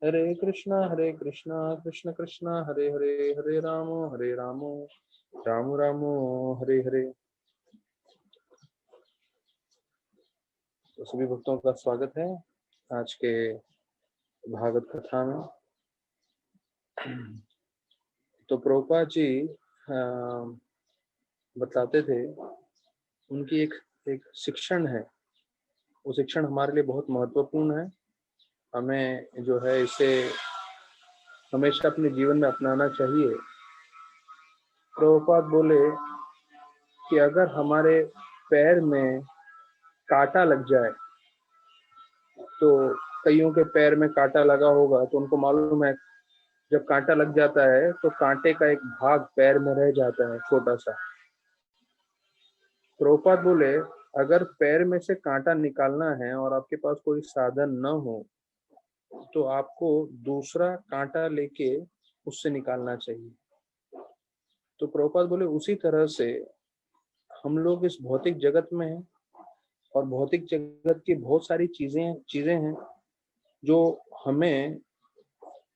हरे कृष्णा कृष्ण कृष्ण हरे हरे, हरे रामो राम रामो हरे हरे। तो सभी भक्तों का स्वागत है आज के भागवत कथा में। तो प्रभुपाद जी बताते थे, उनकी एक एक शिक्षण है, वो शिक्षण हमारे लिए बहुत महत्वपूर्ण है। हमें जो है इसे हमेशा अपने जीवन में अपनाना चाहिए। प्रभुपाद बोले कि अगर हमारे पैर में कांटा लग जाए, तो कईयों के पैर में कांटा लगा होगा तो उनको मालूम है, जब कांटा लग जाता है तो कांटे का एक भाग पैर में रह जाता है, छोटा सा। प्रभुपाद बोले अगर पैर में से कांटा निकालना है और आपके पास कोई साधन न हो, तो आपको दूसरा कांटा लेके उससे निकालना चाहिए। तो प्रभुपाद बोले उसी तरह से हम लोग इस भौतिक जगत में हैं, और भौतिक जगत की बहुत सारी चीजें हैं जो हमें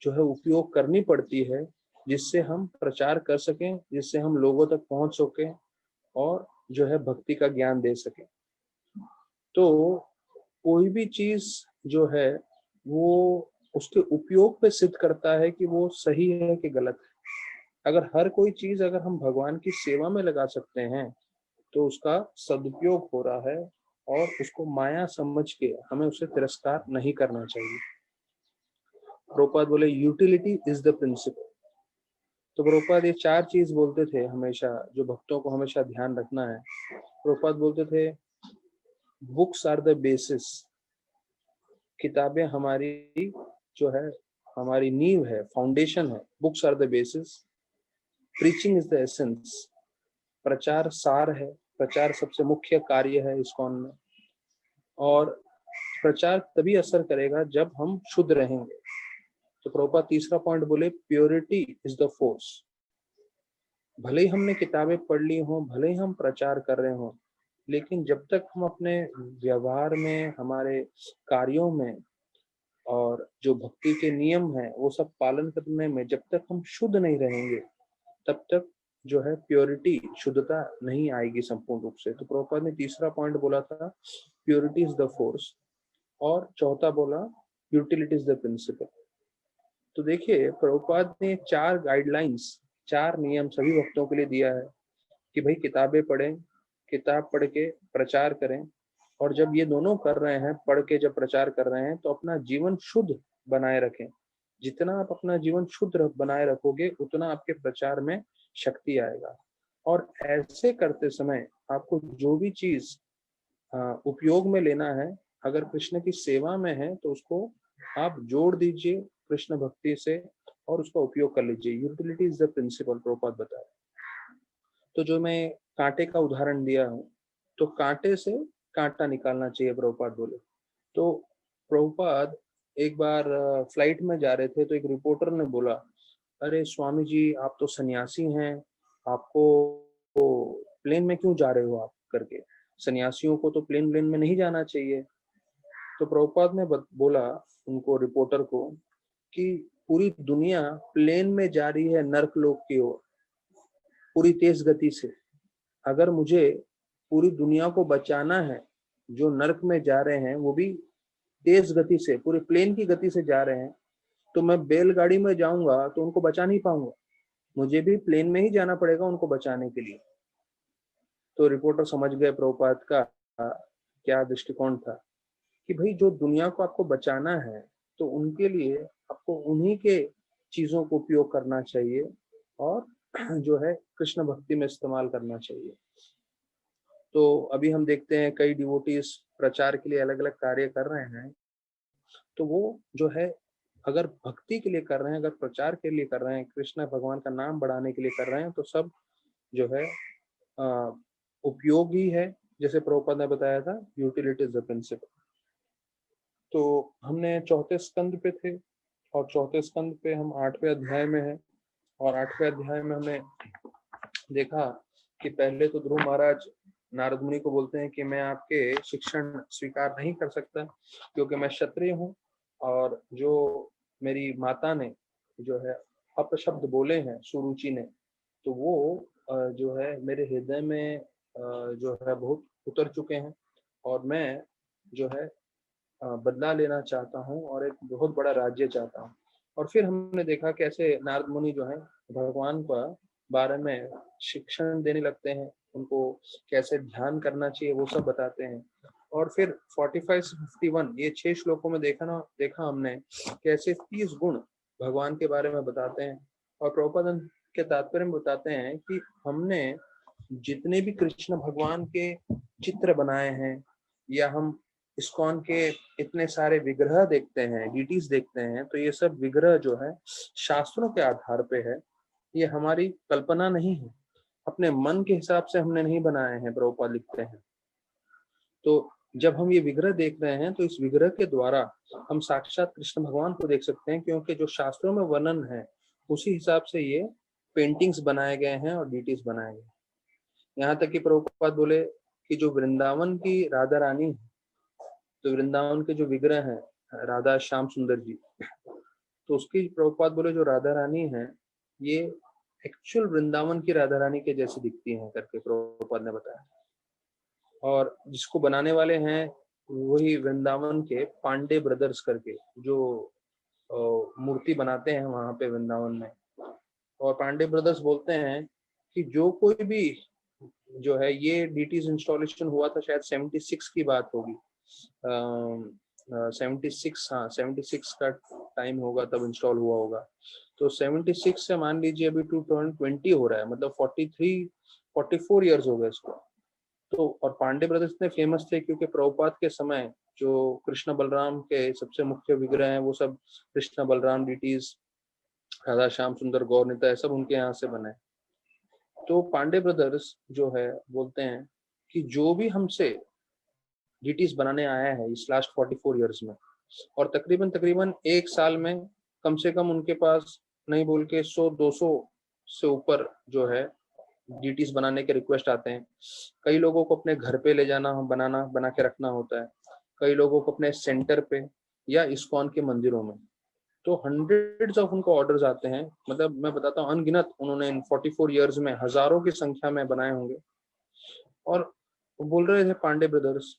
जो है उपयोग करनी पड़ती है, जिससे हम प्रचार कर सकें, जिससे हम लोगों तक पहुंच सकें और जो है भक्ति का ज्ञान दे सकें। तो कोई भी चीज जो है वो उसके उपयोग पे सिद्ध करता है कि वो सही है कि गलत है। अगर हर कोई चीज अगर हम भगवान की सेवा में लगा सकते हैं, तो उसका सदुपयोग हो रहा है, और उसको माया समझ के हमें उसे तिरस्कार नहीं करना चाहिए। प्रभुपाद बोले यूटिलिटी इज द प्रिंसिपल। तो प्रभुपाद ये चार चीज बोलते थे हमेशा, जो भक्तों को हमेशा ध्यान रखना है। प्रभुपाद बोलते थे बुक्स आर द बेसिस, किताबें हमारी जो है हमारी नींव है, फाउंडेशन है। Books are the basis, preaching is the essence, प्रचार सार है, प्रचार सबसे मुख्य कार्य है इस्कॉन में। और प्रचार तभी असर करेगा जब हम शुद्ध रहेंगे। तो प्रभुपाद तीसरा पॉइंट बोले प्योरिटी इज द फोर्स। भले ही हमने किताबें पढ़ ली हों, भले ही हम प्रचार कर रहे हों, लेकिन जब तक हम अपने व्यवहार में, हमारे कार्यों में और जो भक्ति के नियम हैं वो सब पालन करने में जब तक हम शुद्ध नहीं रहेंगे, तब तक जो है प्योरिटी, शुद्धता नहीं आएगी संपूर्ण रूप से। तो प्रभुपाद ने तीसरा पॉइंट बोला था प्योरिटी इज द फोर्स, और चौथा बोला यूटिलिटी इज द प्रिंसिपल। तो देखिए प्रभुपाद ने चार गाइडलाइंस, चार नियम सभी भक्तों के लिए दिया है कि भाई किताबें पढ़ें, किताब पढ़ के प्रचार करें। और जब ये दोनों कर रहे हैं, पढ़ के जब प्रचार कर रहे हैं, तो अपना जीवन शुद्ध बनाए रखें। जितना आप अपना जीवन शुद्ध बनाए रखोगे, उतना आपके प्रचार में शक्ति आएगा। और ऐसे करते समय आपको जो भी चीज उपयोग में लेना है, अगर कृष्ण की सेवा में है तो उसको आप जोड़ दीजिए कृष्ण भक्ति से और उसका उपयोग कर लीजिए। Utility is the principle, Prabhupada बताया। तो जो मैं कांटे का उदाहरण दिया हूँ, तो कांटे से कांटा निकालना चाहिए, प्रभुपाद बोले। तो प्रभुपाद एक बार फ्लाइट में जा रहे थे, तो एक रिपोर्टर ने बोला, अरे स्वामी जी आप तो सन्यासी हैं, आपको तो प्लेन में क्यों जा रहे हो आप करके, सन्यासियों को तो प्लेन प्लेन में नहीं जाना चाहिए। तो प्रभुपाद ने बोला उनको, रिपोर्टर को, कि पूरी दुनिया प्लेन में जा रही है नर्क लोक की ओर, पूरी तेज गति से। अगर मुझे पूरी दुनिया को बचाना है, जो नर्क में जा रहे हैं वो भी तेज गति से, पूरे प्लेन की गति से जा रहे हैं, तो मैं बैलगाड़ी में जाऊंगा तो उनको बचा नहीं पाऊंगा, मुझे भी प्लेन में ही जाना पड़ेगा उनको बचाने के लिए। तो रिपोर्टर समझ गए प्रभुपाद का क्या दृष्टिकोण था, कि भाई जो दुनिया को आपको बचाना है, तो उनके लिए आपको उन्हीं के चीजों को उपयोग करना चाहिए, और जो है कृष्ण भक्ति में इस्तेमाल करना चाहिए। तो अभी हम देखते हैं कई डिवोटीज प्रचार के लिए अलग अलग कार्य कर रहे हैं, तो वो जो है अगर भक्ति के लिए कर रहे हैं, अगर प्रचार के लिए कर रहे हैं, कृष्ण भगवान का नाम बढ़ाने के लिए कर रहे हैं, तो सब जो है उपयोगी है। जैसे प्रभुपाद ने बताया था, यूटिलिटी इज द प्रिंसिपल। तो हमने चौथे स्कंद पे थे, और चौथे स्कंद पे हम 8वें अध्याय में हैं। और 8वें अध्याय में हमने देखा कि पहले तो ध्रुव महाराज नारद मुनि को बोलते हैं कि मैं आपके शिक्षण स्वीकार नहीं कर सकता, क्योंकि मैं क्षत्रिय हूँ, और जो मेरी माता ने जो है अपशब्द बोले हैं सुरुचि ने, तो वो जो है मेरे हृदय में जो है बहुत उतर चुके हैं, और मैं जो है बदला लेना चाहता हूँ और एक बहुत बड़ा राज्य चाहता हूँ। और फिर हमने देखा कैसे नारद मुनि जो है भगवान का बारे में शिक्षण देने लगते हैं, उनको कैसे ध्यान करना चाहिए वो सब बताते हैं। और फिर 45 से 51 ये 6 श्लोकों में देखा हमने कैसे 30 गुण भगवान के बारे में बताते हैं। और प्रभुपाद के तात्पर्य में बताते हैं कि हमने जितने भी कृष्ण भगवान के चित्र बनाए हैं, या हम इस्कॉन के इतने सारे विग्रह देखते हैं, डीटीज देखते हैं, तो ये सब विग्रह जो है शास्त्रों के आधार पे है, ये हमारी कल्पना नहीं है, अपने मन के हिसाब से हमने नहीं बनाए हैं, प्रभुपाद लिखते हैं। तो जब हम ये विग्रह देख रहे हैं तो इस विग्रह के द्वारा हम साक्षात कृष्ण भगवान को देख सकते हैं, क्योंकि जो शास्त्रों में वर्णन है उसी हिसाब से ये पेंटिंग्स बनाए गए हैं और डीटीज बनाए गए हैं। यहाँ तक कि प्रभुपाद बोले कि जो वृंदावन की राधा रानी है, तो वृंदावन के जो विग्रह हैं राधा श्याम सुंदर जी, तो उसकी प्रभुपाद बोले जो राधा रानी है ये एक्चुअल वृंदावन की राधा रानी के जैसी दिखती हैं करके प्रभुपाद ने बताया। और जिसको बनाने वाले हैं वही वृंदावन के पांडे ब्रदर्स करके, जो मूर्ति बनाते हैं वहां पे वृंदावन में। और पांडे ब्रदर्स बोलते हैं कि जो कोई भी जो है, ये डीटीज इंस्टॉलेशन हुआ था शायद 76 की बात होगी, 76, हाँ 76 का टाइम होगा तब इंस्टॉल हुआ होगा। तो 76 से मान लीजिए अभी 2020 हो रहा है, मतलब 44 ईयर्स हो गए इसको। तो और पांडे ब्रदर्स इतने फेमस थे क्योंकि प्रभुपाद के समय जो कृष्ण बलराम के सबसे मुख्य विग्रह हैं वो सब कृष्ण बलराम डीटीज, राधा श्याम सुंदर गौर निताय सब उनके यहाँ से बने। तो पांडे ब्रदर्स जो है बोलते हैं कि जो भी हमसे डीटीज बनाने आया है इस लास्ट 44 ईयर्स में, और तकरीबन तकरीबन एक साल में कम से कम उनके पास नहीं बोल के 100-200 से ऊपर जो है डीटीज बनाने के रिक्वेस्ट आते हैं। कई लोगों को अपने घर पे ले जाना, बना के रखना होता है, कई लोगों को अपने सेंटर पे या इस्कॉन के मंदिरों में। तो हंड्रेड्स ऑफ उनको ऑर्डर्स आते हैं, मतलब मैं बताता हूँ अनगिनत उन्होंने इन 44 ईयर्स में हजारों की संख्या में बनाए होंगे। और वो बोल रहे थे पांडे ब्रदर्स,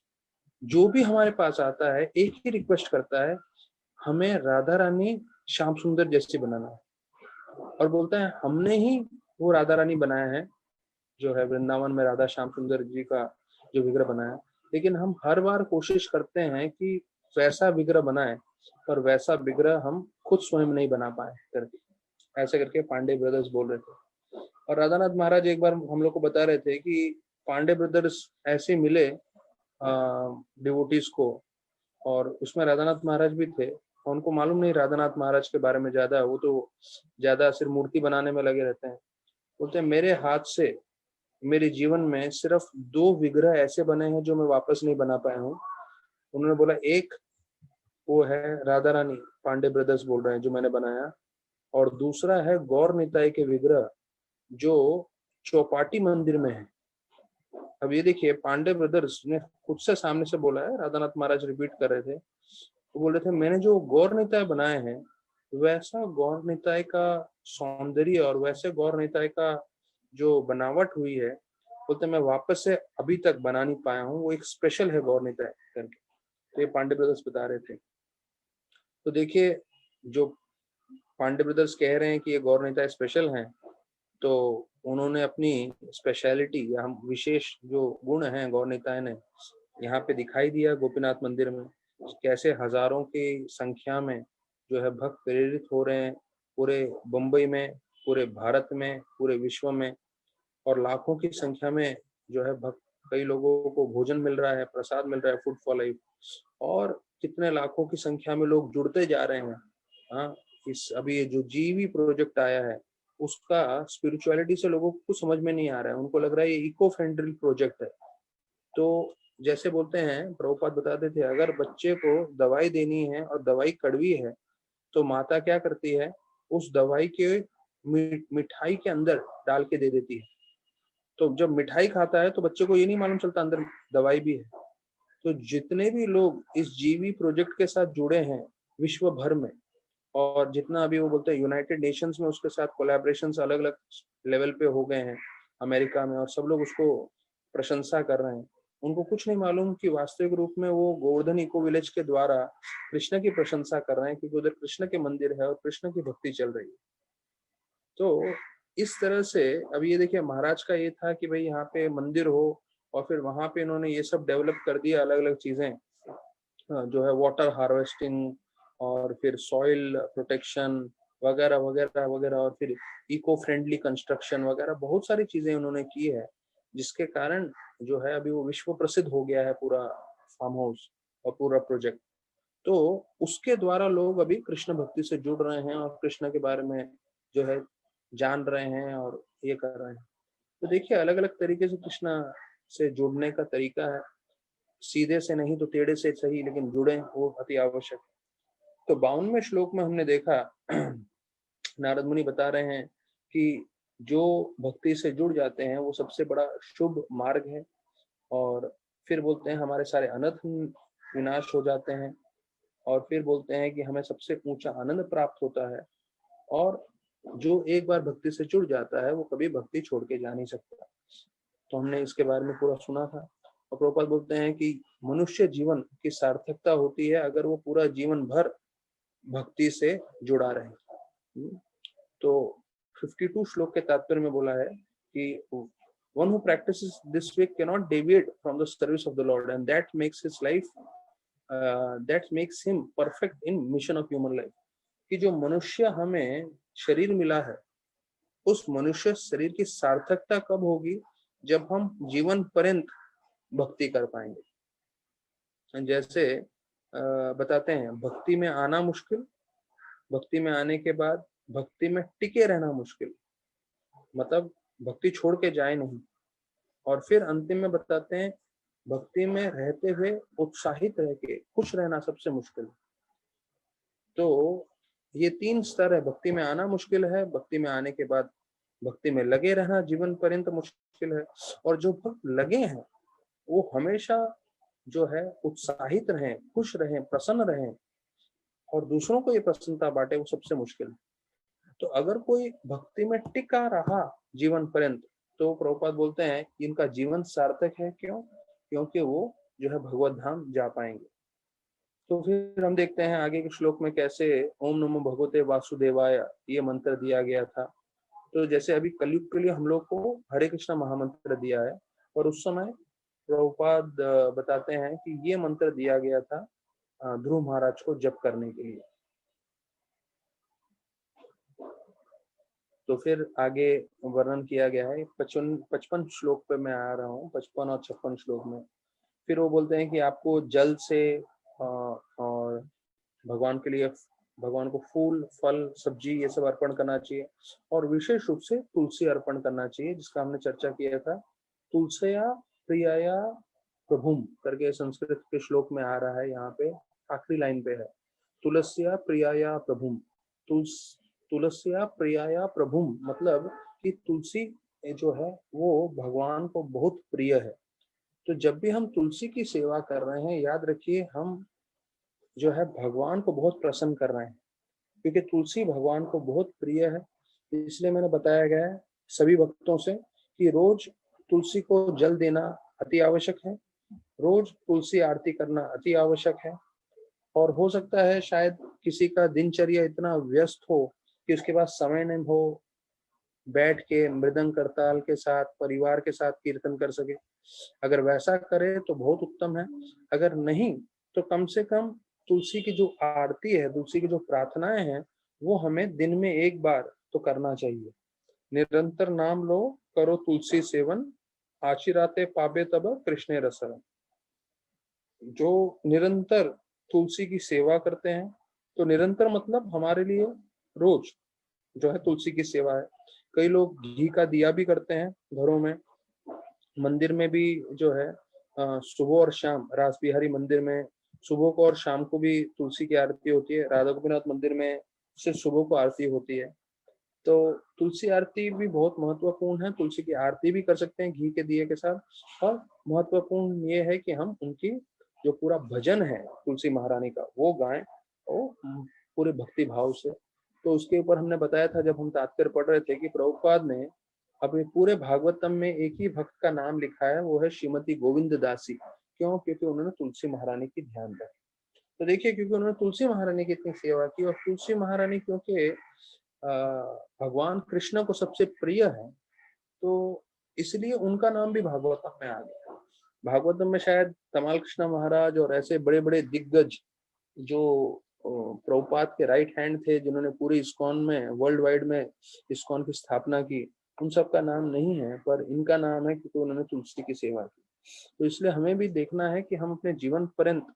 जो भी हमारे पास आता है एक ही रिक्वेस्ट करता है, हमें राधा रानी श्याम सुंदर जैसी बनाना है। और बोलता है हमने ही वो राधा रानी बनाया है जो है वृंदावन में राधा श्याम सुंदर जी का जो विग्रह बनाया, लेकिन हम हर बार कोशिश करते हैं कि वैसा विग्रह बनाए, पर वैसा विग्रह हम खुद स्वयं नहीं बना पाए करके, ऐसे करके पांडे ब्रदर्स बोल रहे थे। और राधानाथ महाराज एक बार हम लोग को बता रहे थे कि पांडे ब्रदर्स ऐसे मिले डिवोटीज को, और उसमें राधानाथ महाराज भी थे। उनको मालूम नहीं राधानाथ महाराज के बारे में ज्यादा, वो तो ज्यादा सिर्फ मूर्ति बनाने में लगे रहते हैं। बोलते हैं मेरे हाथ से मेरे जीवन में सिर्फ 2 विग्रह ऐसे बने हैं जो मैं वापस नहीं बना पाया हूँ। उन्होंने बोला एक वो है राधा रानी, पांडे ब्रदर्स बोल रहे हैं, जो मैंने बनाया, और दूसरा है गौर निताई के विग्रह जो चौपाटी मंदिर में है। अब ये देखिए पांडे ब्रदर्स ने खुद से सामने से बोला है, राधानाथ महाराज रिपीट कर रहे थे, वो बोल रहे थे मैंने जो गौर निताय बनाए हैं वैसा गौर निताय का सौंदर्य और वैसे गौर निताय का जो बनावट हुई है, बोलते मैं वापस से अभी तक बना नहीं पाया हूँ, वो एक स्पेशल है गौर निताय करके। तो ये पांडे ब्रदर्स बता रहे थे। तो देखिए जो पांडे ब्रदर्स कह रहे हैं कि ये गौर निताय स्पेशल हैं, तो उन्होंने अपनी स्पेशलिटी या हम विशेष जो गुण हैं गौर निताय ने यहाँ पे दिखाई दिया गोपीनाथ मंदिर में। कैसे हजारों की संख्या में जो है भक्त प्रेरित हो रहे हैं पूरे बम्बई में, पूरे भारत में, पूरे विश्व में, और लाखों की संख्या में जो है भक्त, कई लोगों को भोजन मिल रहा है, प्रसाद मिल रहा है, फूड फॉर लाइफ, और कितने लाखों की संख्या में लोग जुड़ते जा रहे हैं। हाँ, इस अभी ये जो जीवी प्रोजेक्ट आया है उसका स्पिरिचुअलिटी से लोगों को समझ में नहीं आ रहा है, उनको लग रहा है ये इको फ्रेंडली प्रोजेक्ट है। तो जैसे बोलते हैं प्रभुपाद बताते थे, अगर बच्चे को दवाई देनी है और दवाई कड़वी है तो माता क्या करती है, उस दवाई के मिठाई के अंदर डाल के दे देती है। तो जब मिठाई खाता है तो बच्चे को ये नहीं मालूम चलता अंदर दवाई भी है। तो जितने भी लोग इस जीवी प्रोजेक्ट के साथ जुड़े हैं विश्व भर में, और जितना अभी वो बोलते हैं यूनाइटेड नेशंस में उसके साथ कोलैबोरेशंस अलग अलग लेवल पे हो गए हैं अमेरिका में, और सब लोग उसको प्रशंसा कर रहे हैं। उनको कुछ नहीं मालूम कि वास्तविक रूप में वो गोवर्धन इको विलेज के द्वारा कृष्ण की प्रशंसा कर रहे हैं, क्योंकि उधर कृष्ण के मंदिर है और कृष्ण की भक्ति चल रही है। तो इस तरह से अब ये देखिए, महाराज का ये था कि भाई यहाँ पे मंदिर हो, और फिर वहां पे इन्होंने ये सब डेवलप कर दिया, अलग अलग चीजें, जो है वाटर हार्वेस्टिंग, और फिर सॉइल प्रोटेक्शन वगैरह वगैरह वगैरह, और फिर इको फ्रेंडली कंस्ट्रक्शन वगैरह, बहुत सारी चीजें उन्होंने की है, जिसके कारण जो है अभी वो विश्व प्रसिद्ध हो गया है पूरा फार्म हाउस और पूरा प्रोजेक्ट। तो उसके द्वारा लोग अभी कृष्ण भक्ति से जुड़ रहे हैं और कृष्ण के बारे में जो है जान रहे हैं और ये कर रहे हैं। तो देखिए, अलग अलग तरीके से कृष्णा से जुड़ने का तरीका है, सीधे से नहीं तो टेढ़े से सही, लेकिन जुड़े वो अति आवश्यक। तो 52वें श्लोक में हमने देखा नारद मुनि बता रहे हैं कि जो भक्ति से जुड़ जाते हैं वो सबसे बड़ा शुभ मार्ग है, और फिर बोलते हैं हमारे सारे अनर्थ विनाश हो जाते हैं, और फिर बोलते हैं कि हमें सबसे ऊंचा आनंद प्राप्त होता है, और जो एक बार भक्ति से जुड़ जाता है वो कभी भक्ति छोड़ के जा नहीं सकता। तो हमने इसके बारे में पूरा सुना था। और प्रभुपाद बोलते हैं कि मनुष्य जीवन की सार्थकता होती है अगर वो पूरा जीवन भर भक्ति से जुड़ा रहे। तो 52 श्लोक के तात्पर्य में बोला है कि one who practices this way cannot deviate from the service of the Lord, and that makes his life that makes him perfect in mission of human life। कि जो मनुष्य हमें शरीर मिला है, उस मनुष्य शरीर की सार्थकता कब होगी, जब हम जीवन पर्यंत भक्ति कर पाएंगे। जैसे बताते हैं, भक्ति में आना मुश्किल, भक्ति में आने के बाद भक्ति में टिके रहना मुश्किल, मतलब भक्ति छोड़ के जाए नहीं, और फिर अंतिम में बताते हैं भक्ति में रहते हुए उत्साहित रह के खुश रहना सबसे मुश्किल। तो ये 3 स्तर है, भक्ति में आना मुश्किल है, भक्ति में आने के बाद भक्ति में लगे रहना जीवन पर्यंत मुश्किल है, और जो भक्त लगे हैं वो हमेशा जो है उत्साहित रहें, खुश रहें, प्रसन्न रहें, और दूसरों को ये प्रसन्नता बांटे, वो सबसे मुश्किल है। तो अगर कोई भक्ति में टिका रहा जीवन पर्यंत, तो प्रभुपाद बोलते हैं कि इनका जीवन सार्थक है। क्यों? क्योंकि वो जो है भगवत धाम जा पाएंगे। तो फिर हम देखते हैं आगे के श्लोक में कैसे ओम नमो भगवते वासुदेवाय ये मंत्र दिया गया था। तो जैसे अभी कलयुग के लिए हम लोग को हरे कृष्णा महामंत्र दिया है, और उस समय प्रभुपाद बताते हैं कि ये मंत्र दिया गया था ध्रुव महाराज को जप करने के लिए। तो फिर आगे वर्णन किया गया है 55 श्लोक पे मैं आ रहा हूँ, 55 और 56 श्लोक में। फिर वो बोलते हैं कि आपको जल से और भगवान के लिए, भगवान को फूल फल सब्जी ये सब अर्पण करना चाहिए, और विशेष रूप से तुलसी अर्पण करना चाहिए, जिसका हमने चर्चा किया था। तुलसया प्रियाया प्रभुम करके संस्कृत के श्लोक में आ रहा है, यहाँ पे आखिरी लाइन पे है, तुलस्या प्रियाया प्रभुम। तुलस्या प्रियाया प्रभुम मतलब कि तुलसी जो है वो भगवान को बहुत प्रिय है। तो जब भी हम तुलसी की सेवा कर रहे हैं, याद रखिए हम जो है भगवान को बहुत प्रसन्न कर रहे हैं, क्योंकि तुलसी भगवान को बहुत प्रिय है। इसलिए मैंने बताया गया है सभी भक्तों से कि रोज तुलसी को जल देना अति आवश्यक है, रोज तुलसी आरती करना अति आवश्यक है। और हो सकता है शायद किसी का दिनचर्या इतना व्यस्त हो कि उसके पास समय नहीं हो बैठ के मृदंग करताल के साथ परिवार के साथ कीर्तन कर सके। अगर वैसा करे तो बहुत उत्तम है, अगर नहीं तो कम से कम तुलसी की जो आरती है, तुलसी की जो प्रार्थनाएं हैं, वो हमें दिन में एक बार तो करना चाहिए। निरंतर नाम लो करो तुलसी सेवन, आचिराते पाबे तब कृष्ण रसरन। जो निरंतर तुलसी की सेवा करते हैं, तो निरंतर मतलब हमारे लिए रोज जो है तुलसी की सेवा है। कई लोग घी का दिया भी करते हैं घरों में, मंदिर में भी जो है सुबह और शाम रास बिहारी मंदिर में सुबह को और शाम को भी तुलसी की आरती होती है। राधा गोपीनाथ मंदिर में सिर्फ सुबह को आरती होती है। तो तुलसी आरती भी बहुत महत्वपूर्ण है, तुलसी की आरती भी कर सकते हैं घी के दिए के साथ। और महत्वपूर्ण ये है कि हम उनकी जो पूरा भजन है तुलसी महारानी का वो गाएं, वो पूरे भक्ति भाव से। तो उसके ऊपर हमने बताया था जब हम तात्पर्य पढ़ रहे थे कि प्रभुपाद ने अपने पूरे भागवतम में एक ही भक्त का नाम लिखा है, वो है श्रीमती गोविंद दासी। क्यों? क्योंकि उन्होंने तुलसी महारानी की ध्यान रखी। तो देखिए, क्योंकि उन्होंने तुलसी महारानी की इतनी सेवा की, और तुलसी महारानी क्योंकि भगवान कृष्ण को सबसे प्रिय है, तो इसलिए उनका नाम भी भागवतम में आ गया। भागवतम में शायद तमाल कृष्ण महाराज और ऐसे बड़े बड़े दिग्गज जो प्रभुपाद के राइट हैंड थे, जिन्होंने पूरे इस्कॉन में, वर्ल्ड वाइड में इस्कॉन की स्थापना की, उन सब का नाम नहीं है, पर इनका नाम है क्योंकि उन्होंने तुलसी की सेवा की। तो इसलिए हमें भी देखना है कि हम अपने जीवन पर्यंत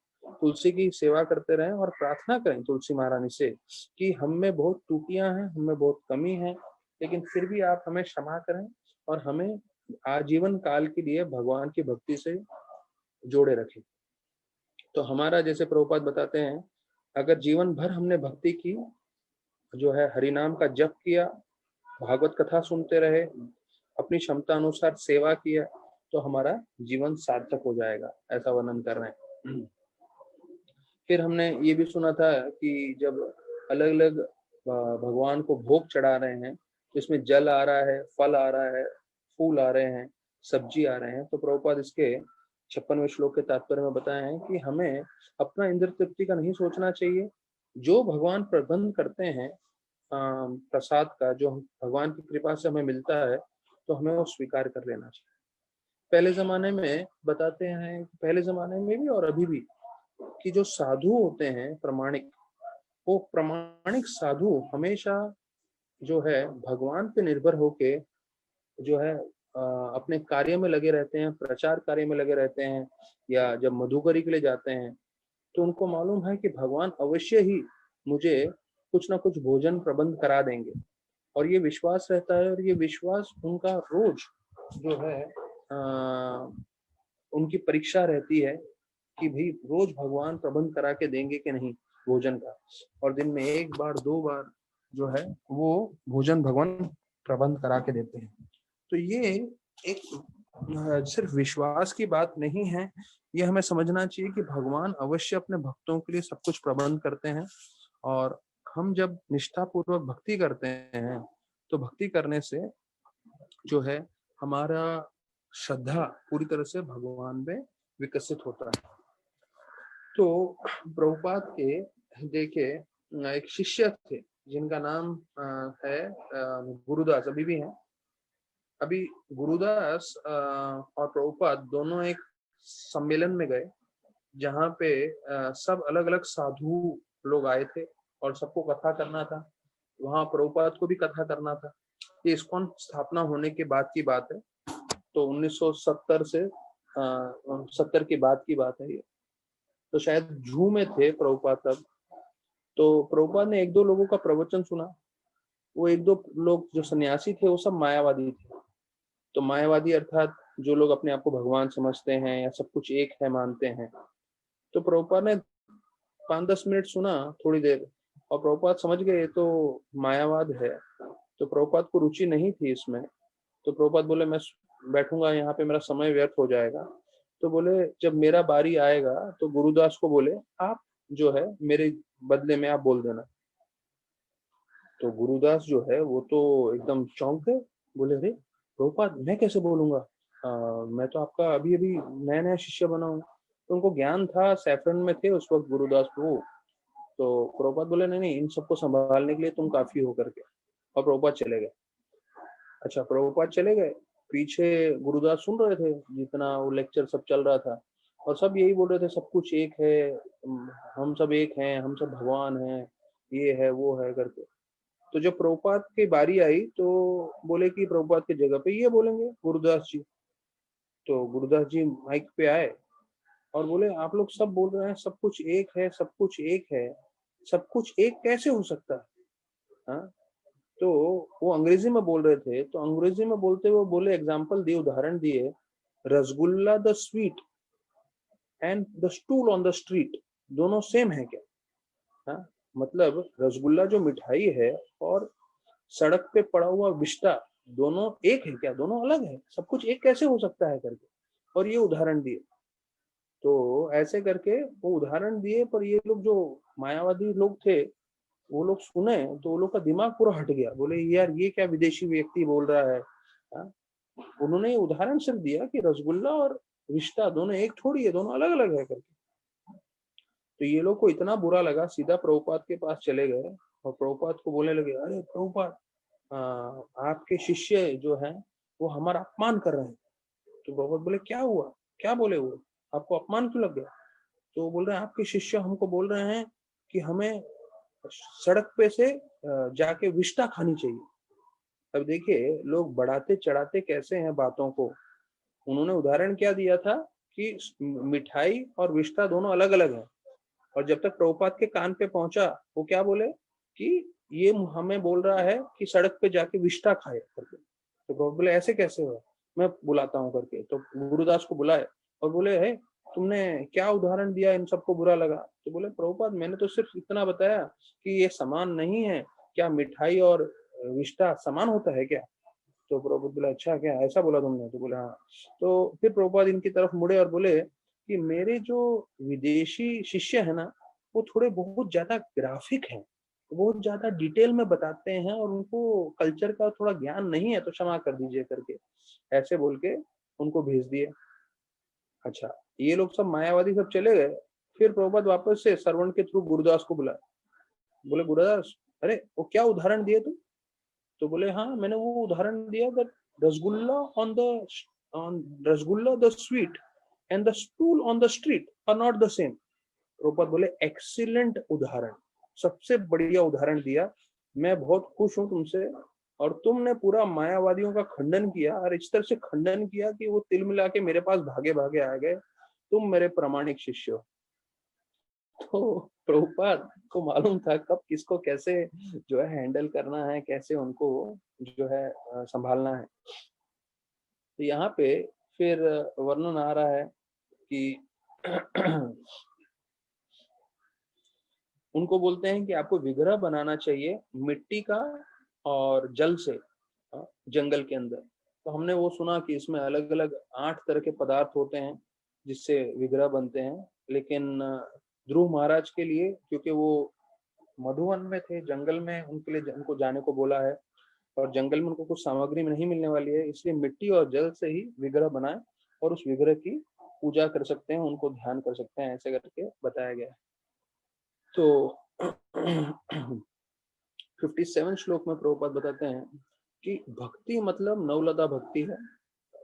तुलसी की सेवा करते रहें और प्रार्थना करें तुलसी महारानी से कि हम में बहुत त्रुटियां हैं, हमें बहुत कमी है, लेकिन फिर भी आप हमें क्षमा करें और हमें आजीवन काल के लिए भगवान की भक्ति से जोड़े रखें। तो हमारा, जैसे प्रभुपाद बताते हैं, अगर जीवन भर हमने भक्ति की, जो है हरिनाम का जप किया, भागवत कथा सुनते रहे, अपनी क्षमता अनुसार सेवा किया, तो हमारा जीवन सार्थक हो जाएगा, ऐसा वर्णन कर रहे हैं। फिर हमने ये भी सुना था कि जब अलग अलग भगवान को भोग चढ़ा रहे हैं, तो इसमें जल आ रहा है, फल आ रहा है, फूल आ रहे हैं, सब्जी आ रहे हैं, तो प्रभुपाद इसके 56वें श्लोक के तात्पर्य में बताए हैं कि हमें अपना इंद्र तृप्ति का नहीं सोचना चाहिए। जो भगवान प्रबंध करते हैं प्रसाद का, जो भगवान की कृपा से हमें मिलता है, तो हमें वो स्वीकार कर लेना चाहिए। पहले जमाने में बताते हैं, पहले जमाने में भी और अभी भी, कि जो साधु होते हैं प्रामाणिक, वो प्रामाणिक साधु हमेशा जो है भगवान पे निर्भर होके जो है अपने कार्य में लगे रहते हैं, प्रचार कार्य में लगे रहते हैं, या जब मधुकरी के लिए जाते हैं तो उनको मालूम है कि भगवान अवश्य ही मुझे कुछ ना कुछ भोजन प्रबंध करा देंगे, और ये विश्वास रहता है, और ये विश्वास उनका रोज जो है उनकी परीक्षा रहती है कि भाई रोज भगवान प्रबंध करा के देंगे कि नहीं भोजन का, और दिन में एक बार दो बार जो है वो भोजन भगवान प्रबंध करा के देते हैं। तो ये एक सिर्फ विश्वास की बात नहीं है, ये हमें समझना चाहिए कि भगवान अवश्य अपने भक्तों के लिए सब कुछ प्रबंध करते हैं, और हम जब निष्ठापूर्वक भक्ति करते हैं तो भक्ति करने से जो है हमारा श्रद्धा पूरी तरह से भगवान में विकसित होता है। तो प्रभुपाद के देखे एक शिष्य थे जिनका नाम है गुरुदास, अभी भी है। अभी गुरुदास और प्रभुपाद दोनों एक सम्मेलन में गए, जहाँ पे सब अलग अलग साधु लोग आए थे और सबको कथा करना था। वहाँ प्रभुपाद को भी कथा करना था। ये इस्कॉन स्थापना होने के बाद की बात है, तो 1970 से 70 के बाद की बात है ये। तो शायद जू में थे प्रभुपाद तब। तो प्रभुपाद ने एक दो लोगों का प्रवचन सुना। वो एक दो लोग जो सन्यासी थे वो सब मायावादी थे। तो मायावादी अर्थात जो लोग अपने आप को भगवान समझते हैं या सब कुछ एक है मानते हैं। तो प्रभुपाद ने 5-10 मिनट सुना, थोड़ी देर, और प्रभुपाद समझ गए तो मायावाद है। तो प्रभुपाद को रुचि नहीं थी इसमें। तो प्रभुपाद बोले मैं बैठूंगा यहाँ पे, मेरा समय व्यर्थ हो जाएगा। तो बोले जब मेरा बारी आएगा तो गुरुदास को बोले आप जो है मेरे बदले में आप बोल देना। तो गुरुदास जो है वो तो एकदम चौंक गए, बोले अरे प्रभुपाद मैं कैसे बोलूंगा, मैं तो आपका अभी अभी नया नया शिष्य बना हूँ। तो उनको ज्ञान था, सैफरन में थे उस वक्त गुरुदास प्रभु। तो प्रभुपाद बोले नहीं नहीं, इन सबको संभालने के लिए तुम काफी हो करके, और प्रभुपाद चले गए। अच्छा, प्रभुपाद चले गए, पीछे गुरुदास सुन रहे थे जितना वो लेक्चर सब चल रहा था, और सब यही बोल रहे थे सब कुछ एक है, हम सब एक हैं, हम सब भगवान हैं, ये है वो है करके। तो जब प्रभुपाद की बारी आई तो बोले कि प्रभुपाद की जगह पे ये बोलेंगे गुरुदास जी। तो गुरुदास जी माइक पे आए और बोले आप लोग सब बोल रहे हैं सब कुछ एक है, सब कुछ एक है, सब कुछ एक कैसे हो सकता है? हाँ, तो वो अंग्रेजी में बोल रहे थे, तो अंग्रेजी में बोलते हुए बोले, एग्जाम्पल दिए, उदाहरण दिए, rasgulla the sweet and the stool on the street दोनों सेम है क्या? हाँ, मतलब रसगुल्ला जो मिठाई है और सड़क पे पड़ा हुआ विष्टा दोनों एक है क्या? दोनों अलग है, सब कुछ एक कैसे हो सकता है करके, और ये उदाहरण दिए। तो ऐसे करके वो उदाहरण दिए, पर ये लोग जो मायावादी लोग थे वो लोग सुने तो वो लोग का दिमाग पूरा हट गया, बोले यार ये क्या विदेशी व्यक्ति बोल रहा है। हाँ? उन्होंने ये उदाहरण सिर्फ दिया कि रसगुल्ला और रिश्ता दोनों एक थोड़ी है, दोनों अलग अलग है करके। तो ये लोग को इतना बुरा लगा, सीधा प्रभुपाद के पास चले गए और प्रभुपाद को बोलने लगे, अरे प्रभुपाद, आपके शिष्य जो हैं वो हमारा अपमान कर रहे हैं। तो प्रभुपाद बोले क्या हुआ, क्या बोले वो, आपको अपमान क्यों लग गया। तो वो बोल रहे हैं आपके शिष्य हमको बोल रहे हैं कि हमें सड़क पे से जाके विष्ठा खानी चाहिए। अब देखिए लोग बढ़ाते चढ़ाते कैसे हैं बातों को। उन्होंने उदाहरण क्या दिया था कि मिठाई और विष्ठा दोनों अलग अलग हैं, और जब तक प्रभुपाद के कान पे पहुंचा वो क्या बोले कि ये हमें बोल रहा है कि सड़क पे जाके विष्ठा खाए करके। तो प्रभुपाद बोले ऐसे कैसे हो, मैं बुलाता हूँ करके। तो गुरुदास को बुलाए और बोले है तुमने क्या उदाहरण दिया, इन सबको बुरा लगा। तो बोले प्रभुपाद मैंने तो सिर्फ इतना बताया कि ये समान नहीं है, क्या मिठाई और विष्ठा समान होता है क्या। तो प्रभुपाद बोला अच्छा क्या ऐसा बोला तुमने, तो बोला हाँ। तो फिर प्रभुपाद इनकी तरफ मुड़े और बोले कि मेरे जो विदेशी शिष्य है ना वो थोड़े बहुत ज्यादा ग्राफिक हैं, बहुत ज्यादा डिटेल में बताते हैं और उनको कल्चर का थोड़ा ज्ञान नहीं है, तो क्षमा कर दीजिए करके ऐसे बोल के उनको भेज दिए। अच्छा, ये लोग सब मायावादी सब चले गए। फिर प्रभुपाद वापस से श्रवण के थ्रू गुरुदास को बुलाया, बोले गुरुदास अरे वो क्या उदाहरण दिए तुम। तो बोले हाँ मैंने वो उदाहरण दिया that rasgulla on rasgulla the sweet and the stool on the street are not the same. प्रोपद बोले एक्सीलेंट उदाहरण, सबसे बढ़िया उदाहरण दिया, मैं बहुत खुश हूं तुमसे। और तुमने पूरा मायावादियों का खंडन किया और इस तरह से खंडन किया कि वो तिल मिला के मेरे पास भागे भागे आ गए, तुम मेरे प्रामाणिक शिष्य हो। तो प्रभुपाद को मालूम था कब किसको कैसे जो है हैंडल करना है, कैसे उनको जो है संभालना है। तो यहाँ पे फिर वर्णन आ रहा है कि उनको बोलते हैं कि आपको विग्रह बनाना चाहिए मिट्टी का और जल से, जंगल के अंदर। तो हमने वो सुना कि इसमें अलग अलग 8 तरह के पदार्थ होते हैं जिससे विग्रह बनते हैं। लेकिन ध्रुव महाराज के लिए, क्योंकि वो मधुवन में थे, जंगल में उनके लिए उनको जाने को बोला है और जंगल में उनको कुछ सामग्री नहीं मिलने वाली है, इसलिए मिट्टी और जल से ही विग्रह बनाए और उस विग्रह की पूजा कर सकते हैं, उनको ध्यान कर सकते हैं, ऐसे करके बताया गया है। तो 57 श्लोक में प्रभुपाद बताते हैं कि भक्ति मतलब नवलता भक्ति है।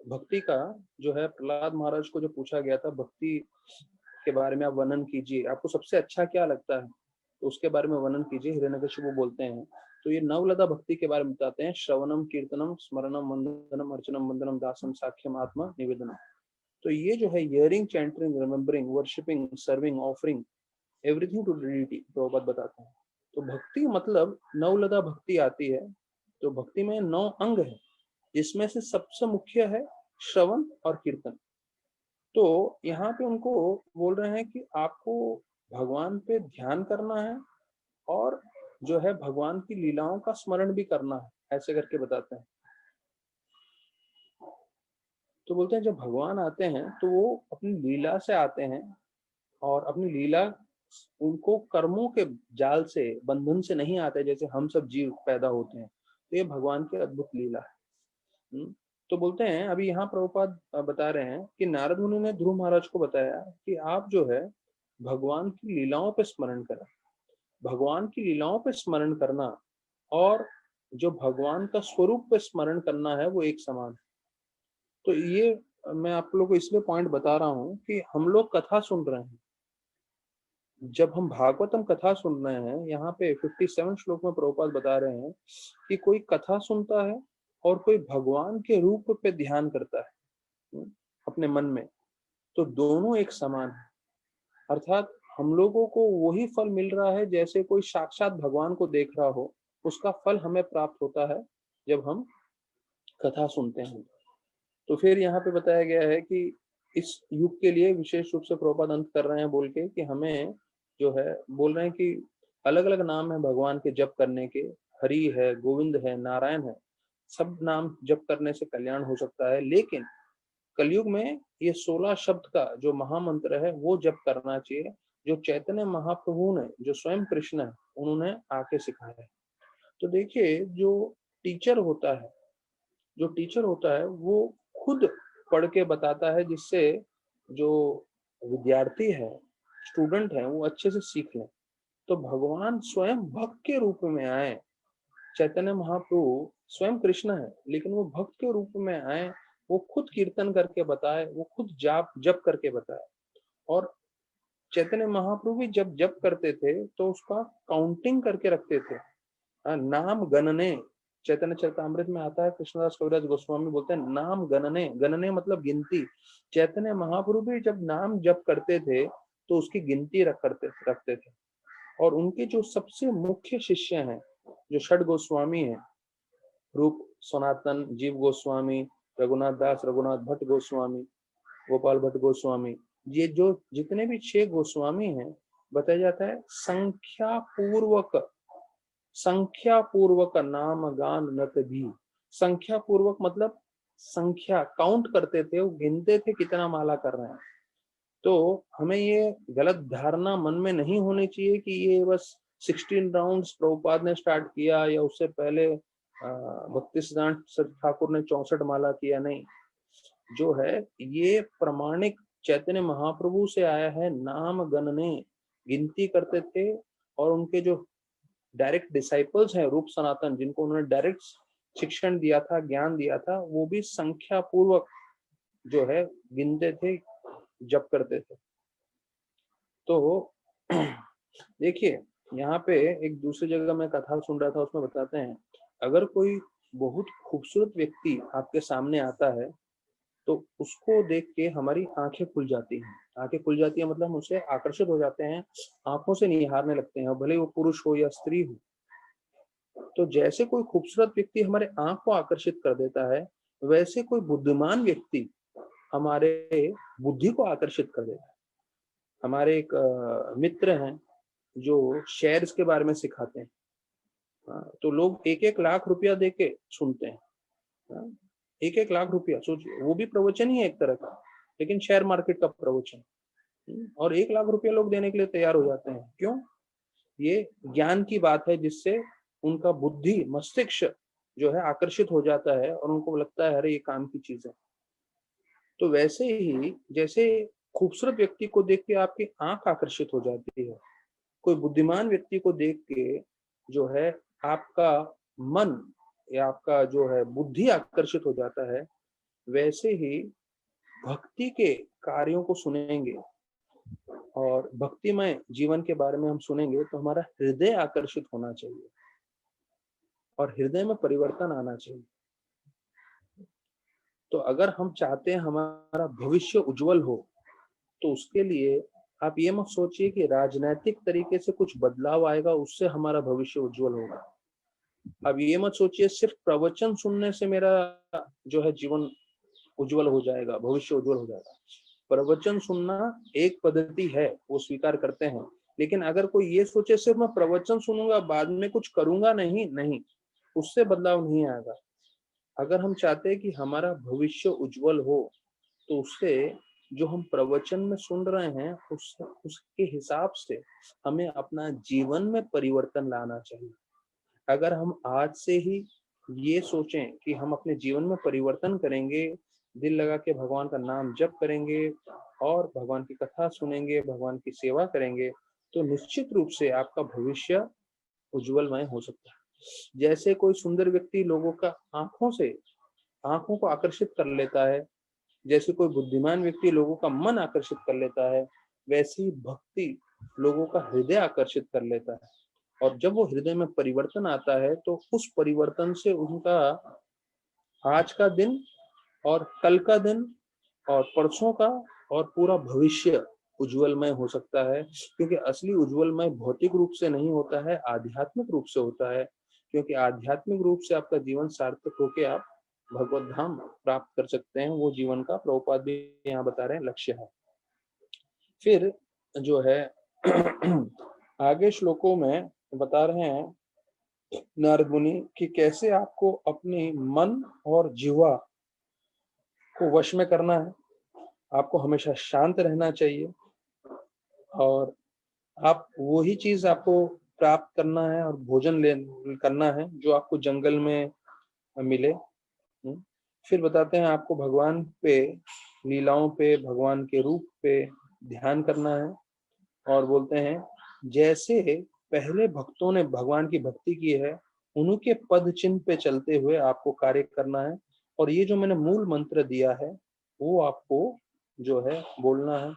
भक्ति का जो है प्रहलाद महाराज को जो पूछा गया था भक्ति के बारे में आप वर्णन कीजिए, आपको सबसे अच्छा क्या लगता है, तो उसके बारे में वर्णन कीजिए, हिरण्यकशिपु बोलते हैं। तो ये नवलता भक्ति के बारे में बताते हैं, श्रवणम कीर्तनम स्मरणम वंदनम अर्चनम वंदनम दासम साख्यम आत्मा निवेदनम। तो ये जो है hearing, chanting, remembering, worshipping, serving, offering everything to divinity, Prabhupada बताते हैं। तो भक्ति मतलब नवलता भक्ति आती है। तो भक्ति में 9 अंग है, जिसमें से सबसे मुख्य है श्रवण और कीर्तन। तो यहाँ पे उनको बोल रहे हैं कि आपको भगवान पे ध्यान करना है और जो है भगवान की लीलाओं का स्मरण भी करना है, ऐसे करके बताते हैं। तो बोलते हैं जब भगवान आते हैं तो वो अपनी लीला से आते हैं, और अपनी लीला उनको कर्मों के जाल से, बंधन से नहीं आते जैसे हम सब जीव पैदा होते हैं। तो ये भगवान की अद्भुत लीला है। तो बोलते हैं अभी यहाँ प्रभुपाद बता रहे हैं कि नारद मुनि ने ध्रुव महाराज को बताया कि आप जो है भगवान की लीलाओं पे स्मरण करें। भगवान की लीलाओं पे स्मरण करना और जो भगवान का स्वरूप पे स्मरण करना है वो एक समान है। तो ये मैं आप लोगों को इसलिए पॉइंट बता रहा हूँ कि हम लोग कथा सुन रहे हैं, जब हम भागवतम कथा सुन रहे हैं, यहाँ पे 57 श्लोक में प्रभुपाद बता रहे हैं कि कोई कथा सुनता है और कोई भगवान के रूप पे ध्यान करता है अपने मन में, तो दोनों एक समान है। अर्थात हम लोगों को वही फल मिल रहा है जैसे कोई साक्षात भगवान को देख रहा हो, उसका फल हमें प्राप्त होता है जब हम कथा सुनते हैं। तो फिर यहाँ पे बताया गया है कि इस युग के लिए विशेष रूप से प्रभुपाद अंत कर रहे हैं बोल के कि हमें जो है बोल रहे हैं कि अलग अलग नाम है भगवान के जप करने के, हरि है, गोविंद है, नारायण है, सब नाम जप करने से कल्याण हो सकता है। लेकिन कलयुग में ये 16 शब्द का जो महामंत्र है वो जप करना चाहिए, जो चैतन्य महाप्रभु ने, जो स्वयं कृष्ण है, उन्होंने आके सिखाया है। तो देखिए, जो टीचर होता है वो खुद पढ़ के बताता है, जिससे जो विद्यार्थी है, स्टूडेंट है, वो अच्छे से सीख लें। तो भगवान स्वयं भक्त के रूप में आए। चैतन्य महाप्रभु स्वयं कृष्ण है, लेकिन वो भक्त के रूप में आए। वो खुद कीर्तन करके बताए, वो खुद जाप जप करके बताए। और चैतन्य महाप्रभु भी जब जप करते थे तो उसका काउंटिंग करके रखते थे। नाम गणने, चैतन्य चरितामृत में आता है, कृष्णदास कविराज गोस्वामी बोलते हैं नाम गणने, गणने मतलब गिनती। चैतन्य महाप्रभु भी जब नाम जप करते थे तो उसकी गिनती रखते थे। और उनके जो सबसे मुख्य शिष्य हैं, जो षड गोस्वामी हैं, रूप सनातन, जीव गोस्वामी, रघुनाथ दास, रघुनाथ भट्ट गोस्वामी, गोपाल भट्ट गोस्वामी, ये जो जितने भी 6 गोस्वामी हैं, बताया जाता है संख्या पूर्वक नाम गान नत भी। संख्या पूर्वक मतलब संख्या काउंट करते थे, वो गिनते थे कितना माला कर रहे हैं। तो हमें ये गलत धारणा मन में नहीं होनी चाहिए कि ये बस 16 राउंड्स प्रभुपाद ने स्टार्ट किया, या उससे पहले भक्ति सिद्धांत ठाकुर ने 64 माला किया। नहीं, जो है ये प्रमाणिक चैतन्य महाप्रभु से आया है। नाम गणने, गिनती करते थे। और उनके जो डायरेक्ट डिसाइपल्स हैं, रूप सनातन, जिनको उन्होंने डायरेक्ट शिक्षण दिया था, ज्ञान दिया था, वो भी संख्या पूर्वक जो है गिनते थे, जप करते थे। तो देखिए, यहाँ पे एक दूसरी जगह मैं कथा सुन रहा था, उसमें बताते हैं, अगर कोई बहुत खूबसूरत व्यक्ति आपके सामने आता है तो उसको देख के हमारी आंखें खुल जाती हैं। आंखें खुल जाती है मतलब हम उससे आकर्षित हो जाते हैं, आंखों से निहारने लगते हैं, भले वो पुरुष हो या स्त्री हो। तो जैसे कोई खूबसूरत व्यक्ति हमारे आंख को आकर्षित कर देता है, वैसे कोई बुद्धिमान व्यक्ति हमारे बुद्धि को आकर्षित कर देता है। हमारे एक मित्र हैं जो शेयर्स के बारे में सिखाते हैं। तो लोग 1-1 लाख रुपया देके सुनते हैं। 1-1 लाख रुपया, सोचिए, वो भी प्रवचन ही है एक तरह का, लेकिन शेयर मार्केट का प्रवचन। और 1 लाख रुपया लोग देने के लिए तैयार हो जाते हैं। क्यों? ये ज्ञान की बात है, जिससे उनका बुद्धि, मस्तिष्क जो है आकर्षित हो जाता है और उनको लगता है अरे ये काम की चीज है। तो वैसे ही जैसे खूबसूरत व्यक्ति को देख के आपकी आंख आकर्षित हो जाती है, कोई बुद्धिमान व्यक्ति को देख के जो है आपका मन या आपका जो है बुद्धि आकर्षित हो जाता है, वैसे ही भक्ति के कार्यों को सुनेंगे और भक्तिमय जीवन के बारे में हम सुनेंगे तो हमारा हृदय आकर्षित होना चाहिए और हृदय में परिवर्तन आना चाहिए। तो अगर हम चाहते हैं हमारा भविष्य उज्जवल हो, तो उसके लिए आप ये मत सोचिए कि राजनीतिक तरीके से कुछ बदलाव आएगा उससे हमारा भविष्य उज्जवल होगा। अब ये मत सोचिए सिर्फ प्रवचन सुनने से मेरा जो है जीवन उज्जवल हो जाएगा, भविष्य उज्जवल हो जाएगा। प्रवचन सुनना एक पद्धति है, वो स्वीकार करते हैं, लेकिन अगर कोई ये सोचे सिर्फ मैं प्रवचन सुनूंगा बाद में कुछ करूंगा नहीं, उससे बदलाव नहीं आएगा। अगर हम चाहते हैं कि हमारा भविष्य उज्जवल हो, तो उससे जो हम प्रवचन में सुन रहे हैं उसके हिसाब से हमें अपना जीवन में परिवर्तन लाना चाहिए। अगर हम आज से ही ये सोचें कि हम अपने जीवन में परिवर्तन करेंगे, दिल लगा के भगवान का नाम जप करेंगे और भगवान की कथा सुनेंगे, भगवान की सेवा करेंगे, तो निश्चित रूप से आपका भविष्य उज्जवलमय हो सकता है। जैसे कोई सुंदर व्यक्ति लोगों का आंखों को आकर्षित कर लेता है, जैसे कोई बुद्धिमान व्यक्ति लोगों का मन आकर्षित कर लेता है, वैसी भक्ति लोगों का हृदय आकर्षित कर लेता है। और जब वो हृदय में परिवर्तन आता है तो उस परिवर्तन से उनका आज का दिन और कल का दिन और परसों का और पूरा भविष्य उज्जवलमय हो सकता है। क्योंकि असली उज्जवलमय भौतिक रूप से नहीं होता है, आध्यात्मिक रूप से होता है। क्योंकि आध्यात्मिक रूप से आपका जीवन सार्थक होके आप भगवत धाम प्राप्त कर सकते हैं। वो जीवन का प्रभुपाद भी यहाँ बता रहे हैं लक्ष्य है। फिर जो है आगे श्लोकों में बता रहे हैं नारद मुनि कि कैसे आपको अपने मन और जिह्वा को वश में करना है। आपको हमेशा शांत रहना चाहिए और आप वही चीज आपको प्राप्त करना है और भोजन ले करना है जो आपको जंगल में मिले। फिर बताते हैं आपको भगवान पे, लीलाओं पे, भगवान के रूप पे ध्यान करना है। और बोलते हैं जैसे पहले भक्तों ने भगवान की भक्ति की है, उनके पद चिन्ह पे चलते हुए आपको कार्य करना है। और ये जो मैंने मूल मंत्र दिया है वो आपको जो है बोलना है।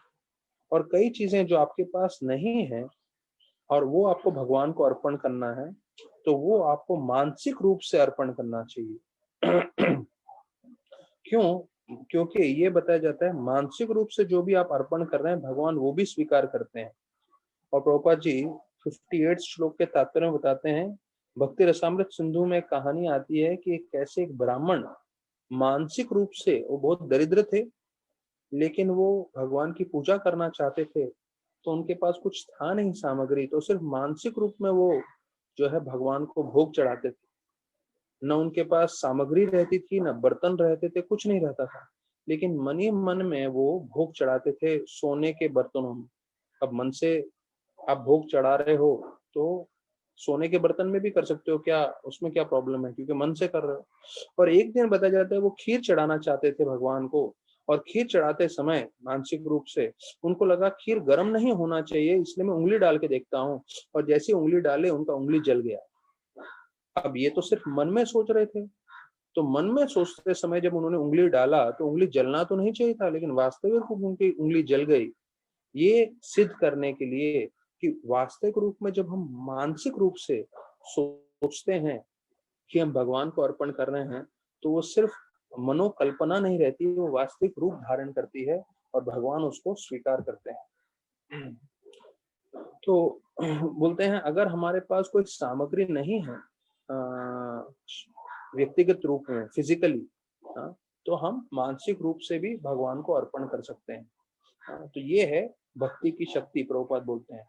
और कई चीजें जो आपके पास नहीं है और वो आपको भगवान को अर्पण करना है, तो वो आपको मानसिक रूप से अर्पण करना चाहिए। क्यों? क्योंकि ये बताया जाता है मानसिक रूप से जो भी आप अर्पण कर रहे हैं भगवान वो भी स्वीकार करते हैं। और प्रभुपाद जी 58 श्लोक के तात्पर्य में बताते हैं, भक्ति रसामृत सिंधु में कहानी आती है कि कैसे एक ब्राह्मण मानसिक रूप से वो बहुत दरिद्र थे, लेकिन वो भगवान की पूजा करना चाहते थे, तो उनके पास कुछ था नहीं सामग्री, तो सिर्फ मानसिक रूप में वो जो है भगवान को भोग चढ़ाते थे। न उनके पास सामग्री रहती थी, न बर्तन रहते थे, कुछ नहीं रहता था, लेकिन मन ही मन में वो भोग चढ़ाते थे सोने के बर्तनों में। अब मन से आप भोग चढ़ा रहे हो तो सोने के बर्तन में भी कर सकते हो, क्या उसमें क्या प्रॉब्लम है, क्योंकि मन से कर रहे हो। और एक दिन बताया जाता है वो खीर चढ़ाना चाहते थे भगवान को, और खीर चढ़ाते समय मानसिक रूप से उनको लगा खीर गर्म नहीं होना चाहिए, इसलिए मैं उंगली डाल के देखता हूँ। और जैसे उंगली डाले उनका उंगली जल गया। अब ये तो सिर्फ मन में सोच रहे थे, तो मन में सोचते समय जब उन्होंने उंगली डाला तो उंगली जलना तो नहीं चाहिए था, लेकिन वास्तविक रूप में उनकी उंगली जल गई। ये सिद्ध करने के लिए कि वास्तविक रूप में जब हम मानसिक रूप से सोचते हैं कि हम भगवान को अर्पण कर रहे हैं, तो वो सिर्फ मनोकल्पना नहीं रहती, वो वास्तविक रूप धारण करती है और भगवान उसको स्वीकार करते हैं। तो बोलते हैं अगर हमारे पास कोई सामग्री नहीं है व्यक्तिगत रूप में फिजिकली, तो हम मानसिक रूप से भी भगवान को अर्पण कर सकते हैं। तो ये है भक्ति की शक्ति, प्रभुपाद बोलते हैं।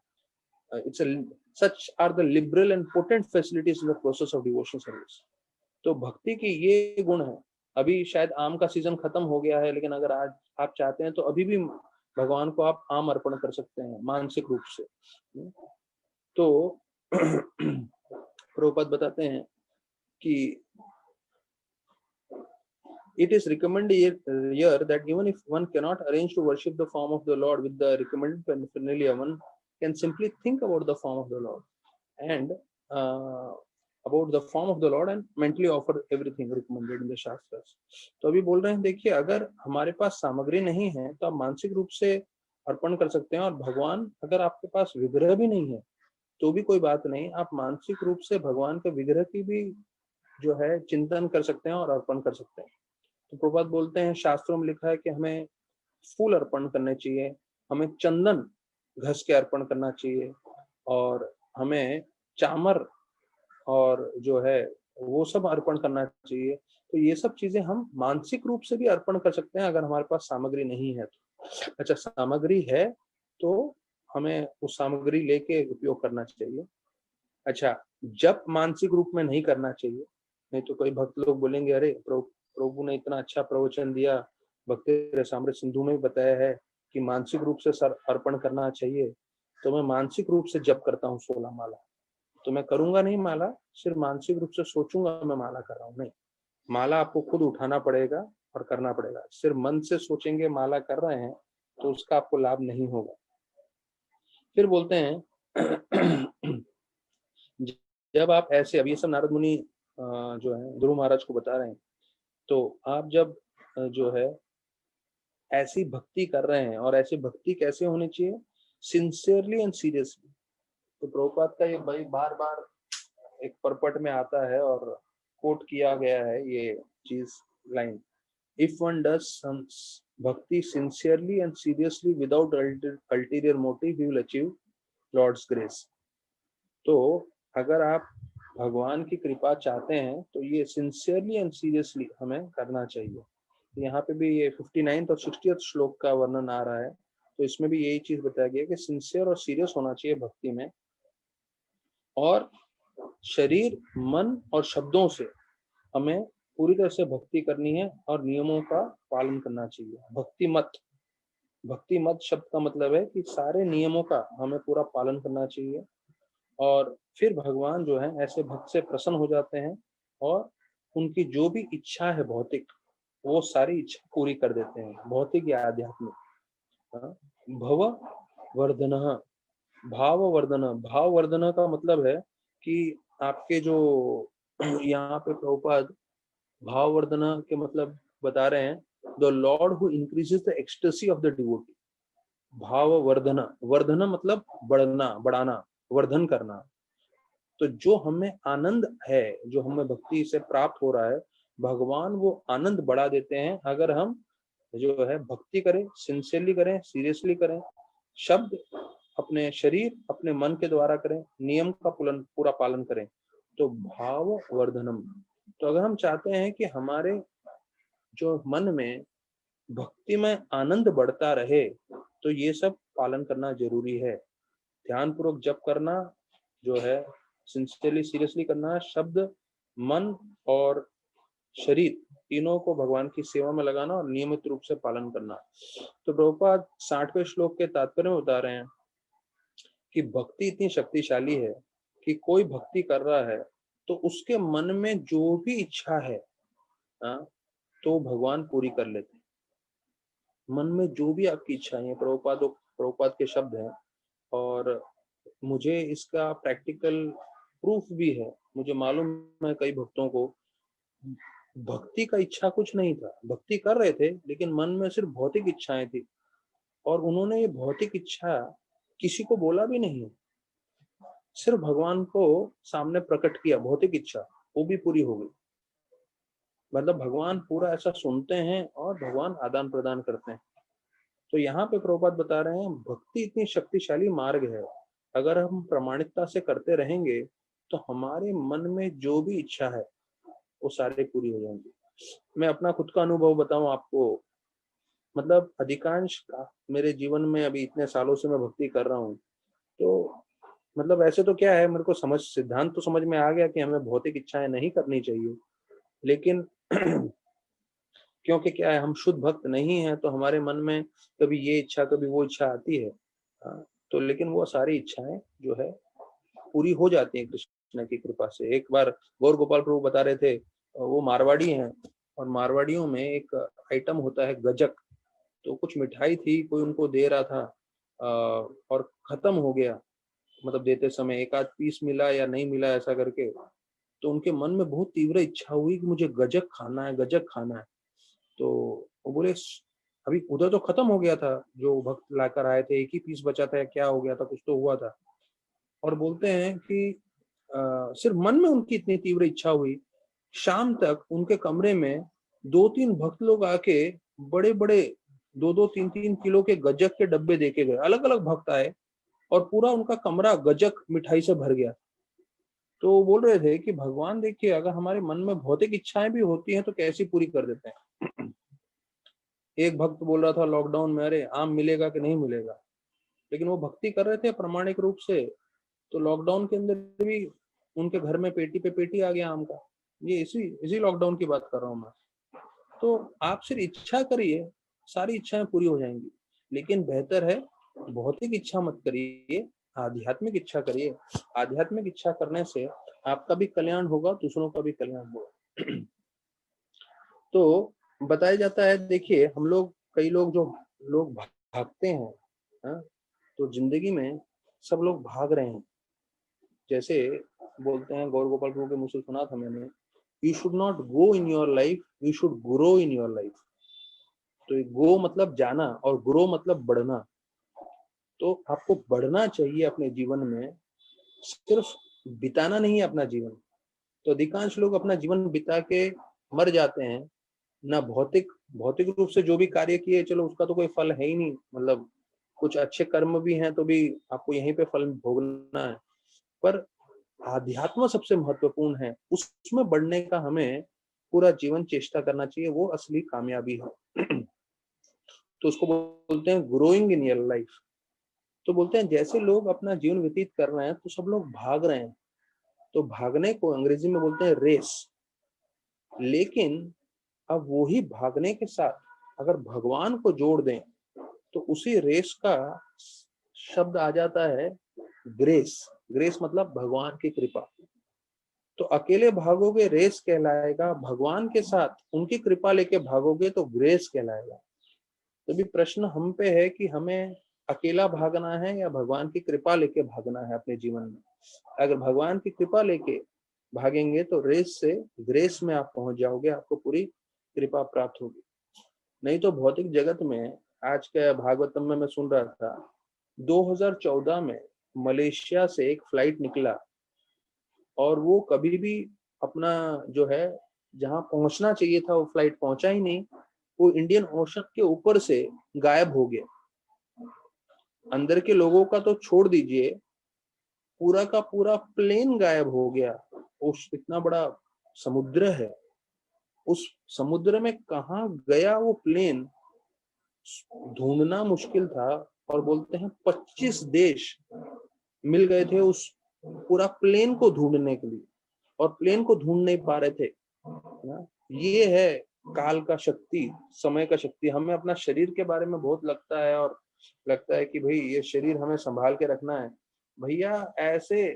It's such are the liberal and potent facilities in the process of devotional service. तो भक्ति की ये गुण है। अभी शायद आम का सीजन खत्म हो गया है, लेकिन अगर आज आप चाहते हैं तो अभी भी भगवान को आप आम अर्पण कर सकते हैं मानसिक रूप से। तो प्रभुपाद बताते हैं कि it is recommended here that even if one cannot arrange to worship the form of the Lord with the recommended paraphernalia, one can simply think about the form of the Lord and about the form of the Lord and mentally offer everything recommended in the Shastras. तो अभी बोल रहे हैं देखिए, अगर हमारे पास सामग्री नहीं है तो आप मानसिक रूप से अर्पण कर सकते हैं। और भगवान, अगर आपके पास विग्रह भी नहीं है तो भी कोई बात नहीं, आप मानसिक रूप से भगवान के विग्रह की भी जो है चिंतन कर सकते हैं और अर्पण कर सकते हैं। तो प्रभुपाद बोलते हैं शास्त्रों में लिखा है कि हमें फूल अर्पण करने चाहिए, हमें चंदन घस के अर्पण करना चाहिए, और हमें चामर और जो है वो सब अर्पण करना चाहिए। तो ये सब चीजें हम मानसिक रूप से भी अर्पण कर सकते हैं अगर हमारे पास सामग्री नहीं है तो। अच्छा, सामग्री है तो हमें उस सामग्री लेके उपयोग करना चाहिए। अच्छा, जप मानसिक रूप में नहीं करना चाहिए, नहीं तो कई भक्त लोग बोलेंगे अरे प्रभु ने इतना अच्छा प्रवचन दिया, भक्ति रसामृत सिंधु में भी बताया है कि मानसिक रूप से सर अर्पण करना चाहिए, तो मैं मानसिक रूप से जप करता हूँ 16 माला, तो मैं करूंगा नहीं माला, सिर्फ मानसिक रूप से सोचूंगा मैं माला कर रहा हूँ। नहीं, माला आपको खुद उठाना पड़ेगा और करना पड़ेगा। सिर्फ मन से सोचेंगे माला कर रहे हैं तो उसका आपको लाभ नहीं होगा। फिर बोलते हैं जब आप ऐसे, अब ये सब नारद मुनि जो है ध्रुव महाराज को बता रहे हैं, तो आप जब जो है ऐसी भक्ति कर रहे हैं, और ऐसी भक्ति कैसे होनी चाहिए, सिंसियरली एंड सीरियसली। तो प्रभुपाद का ये भाई बार बार एक परपट में आता है और कोट किया गया है ये चीज, line, if one does bhakti sincerely and seriously without ulterior motive he will achieve Lord's grace. तो अगर आप भगवान की कृपा चाहते हैं तो ये सिंसियरली एंड सीरियसली हमें करना चाहिए। यहाँ पे भी ये 59 और 60 श्लोक का वर्णन आ रहा है, तो इसमें भी यही चीज बताया गया कि सिंसियर और सीरियस होना चाहिए भक्ति में, और शरीर, मन और शब्दों से हमें पूरी तरह से भक्ति करनी है और नियमों का पालन करना चाहिए। भक्ति मत भक्ति मत शब्द का मतलब है कि सारे नियमों का हमें पूरा पालन करना चाहिए, और फिर भगवान जो है ऐसे भक्त से प्रसन्न हो जाते हैं और उनकी जो भी इच्छा है भौतिक, वो सारी इच्छा पूरी कर देते हैं, भौतिक या आध्यात्मिक। हाँ, भव वर्धन, भाव वर्धन। भाव वर्धन का मतलब है कि आपके जो यहाँ पे प्रभुपाद भाव वर्धन के मतलब बता रहे हैं, the Lord who increases the ecstasy of the devotee. भाव वर्धन, वर्धन मतलब बढ़ना, बढ़ाना, वर्धन करना। तो जो हमें आनंद है, जो हमें भक्ति से प्राप्त हो रहा है, भगवान वो आनंद बढ़ा देते हैं अगर हम जो है भक्ति करें, सिंसियरली करें, सीरियसली करें, शब्द अपने शरीर अपने मन के द्वारा करें, नियम का पूरा पालन करें, तो भाव वर्धनम। तो अगर हम चाहते हैं कि हमारे जो मन में भक्ति में आनंद बढ़ता रहे, तो ये सब पालन करना जरूरी है। ध्यान पूर्वक जप करना जो है, सिंसियरली सीरियसली करना, शब्द मन और शरीर तीनों को भगवान की सेवा में लगाना और नियमित रूप से पालन करना। तो प्रभुपाद 60वें श्लोक के तात्पर्य में बता रहे हैं कि भक्ति इतनी शक्तिशाली है कि कोई भक्ति कर रहा है तो उसके मन में जो भी इच्छा है, तो भगवान पूरी कर लेते हैं। मन में जो भी आपकी इच्छाएं हैं, प्रभुपाद के शब्द हैं, और मुझे इसका प्रैक्टिकल प्रूफ भी है। मुझे मालूम है कई भक्तों को भक्ति का इच्छा कुछ नहीं था, भक्ति कर रहे थे लेकिन मन में सिर्फ भौतिक इच्छाएं थी, और उन्होंने ये भौतिक इच्छा किसी को बोला भी नहीं, सिर्फ भगवान को सामने प्रकट किया, भौतिक इच्छा वो भी पूरी हो गई। मतलब भगवान पूरा ऐसा सुनते हैं और भगवान आदान प्रदान करते हैं। तो यहाँ पे प्रभुपाद बता रहे हैं भक्ति इतनी शक्तिशाली मार्ग है, अगर हम प्रामाणिकता से करते रहेंगे तो हमारे मन में जो भी इच्छा है वो सारे पूरी हो जाएंगी। मैं अपना खुद का अनुभव बताऊं आपको, मतलब अधिकांश का मेरे जीवन में, अभी इतने सालों से मैं भक्ति कर रहा हूँ, तो मतलब ऐसे तो क्या है, मेरे को सिद्धांत तो समझ में आ गया कि हमें भौतिक इच्छाएं नहीं करनी चाहिए, लेकिन क्योंकि क्या है, हम शुद्ध भक्त नहीं है, तो हमारे मन में कभी ये इच्छा कभी वो इच्छा आती है। तो लेकिन वो सारी इच्छाएं जो है पूरी हो जाती है कृष्ण की कृपा से। एक बार गौर गोपाल प्रभु बता रहे थे, वो मारवाड़ी हैं, और मारवाड़ियों में एक आइटम होता है गजक। तो कुछ मिठाई थी, कोई उनको दे रहा था और खत्म हो गया, मतलब देते समय एक आध पीस मिला या नहीं मिला ऐसा करके। तो उनके मन में बहुत तीव्र इच्छा हुई कि मुझे गजक खाना है, गजक खाना है। तो वो बोले अभी उधर तो खत्म हो गया था, जो भक्त लाकर आए थे एक ही पीस बचा था, क्या हो गया था, कुछ तो हुआ था। और बोलते हैं कि सिर्फ मन में उनकी इतनी तीव्र इच्छा हुई, शाम तक उनके कमरे में 2-3 भक्त लोग आके बड़े बड़े 2-2 3-3 किलो के गजक के डब्बे देके गए। अलग अलग भक्त आए और पूरा उनका कमरा गजक मिठाई से भर गया। तो वो बोल रहे थे कि भगवान देखिए, अगर हमारे मन में भौतिक इच्छाएं भी होती हैं तो कैसी पूरी कर देते हैं। एक भक्त बोल रहा था लॉकडाउन में, अरे आम मिलेगा कि नहीं मिलेगा, लेकिन वो भक्ति कर रहे थे प्रामाणिक रूप से। तो लॉकडाउन के अंदर भी उनके घर में पेटी पे पेटी आ गया आम का। ये इसी इसी लॉकडाउन की बात कर रहा हूँ मैं। तो आप सिर्फ इच्छा करिए, सारी इच्छाएं पूरी हो जाएंगी। लेकिन बेहतर है भौतिक इच्छा मत करिए, आध्यात्मिक इच्छा करिए। आध्यात्मिक इच्छा करने से आपका भी कल्याण होगा, दूसरों का भी कल्याण होगा। तो बताया जाता है, देखिए हम लोग, कई लोग जो लोग भागते हैं, हाँ, तो जिंदगी में सब लोग भाग रहे हैं। जैसे बोलते हैं, गौर गोपाल प्रभु के मुझसे सुना था मैंने, you should not go in your life, you should grow in your life. तो गो मतलब जाना और ग्रो मतलब बढ़ना। तो आपको बढ़ना चाहिए अपने जीवन में, सिर्फ बिताना नहीं है अपना जीवन। तो अधिकांश लोग अपना जीवन बिता के मर जाते हैं ना। भौतिक भौतिक रूप से जो भी कार्य किए, चलो उसका तो कोई फल है ही नहीं, मतलब कुछ अच्छे कर्म भी हैं तो भी आपको यहीं पे फल भोगना है। पर आध्यात्म सबसे महत्वपूर्ण है, उसमें बढ़ने का हमें पूरा जीवन चेष्टा करना चाहिए, वो असली कामयाबी है। तो उसको बोलते हैं ग्रोइंग इन योर लाइफ। तो बोलते हैं जैसे लोग अपना जीवन व्यतीत कर रहे हैं तो सब लोग भाग रहे हैं। तो भागने को अंग्रेजी में बोलते हैं रेस। लेकिन अब वही भागने के साथ अगर भगवान को जोड़ दें तो उसी रेस का शब्द आ जाता है ग्रेस। ग्रेस मतलब भगवान की कृपा। तो अकेले भागोगे रेस कहलाएगा, भगवान के साथ उनकी कृपा लेके भागोगे तो ग्रेस कहलाएगा। तो भी प्रश्न हम पे है कि हमें अकेला भागना है या भगवान की कृपा लेके भागना है अपने जीवन में। अगर भगवान की कृपा लेके भागेंगे तो रेस से ग्रेस में आप पहुंच जाओगे, आपको पूरी कृपा प्राप्त होगी। नहीं तो भौतिक जगत में, आज के भागवतम में मैं सुन रहा था, 2014 में मलेशिया से एक फ्लाइट निकला और वो कभी भी अपना जो है जहां पहुंचना चाहिए था वो फ्लाइट पहुंचा ही नहीं। वो इंडियन ओशन के ऊपर से गायब हो गया। अंदर के लोगों का तो छोड़ दीजिए, पूरा का पूरा प्लेन गायब हो गया। उस इतना बड़ा समुद्र है, उस समुद्र में कहाँ गया वो प्लेन ढूंढना मुश्किल था। और बोलते हैं 25 देश मिल गए थे उस पूरा प्लेन को ढूंढने के लिए, और प्लेन को ढूंढ नहीं पा रहे थे ना। ये है काल का शक्ति, समय का शक्ति। हमें अपना शरीर के बारे में बहुत लगता है और लगता है कि भाई ये शरीर हमें संभाल के रखना है। भैया ऐसे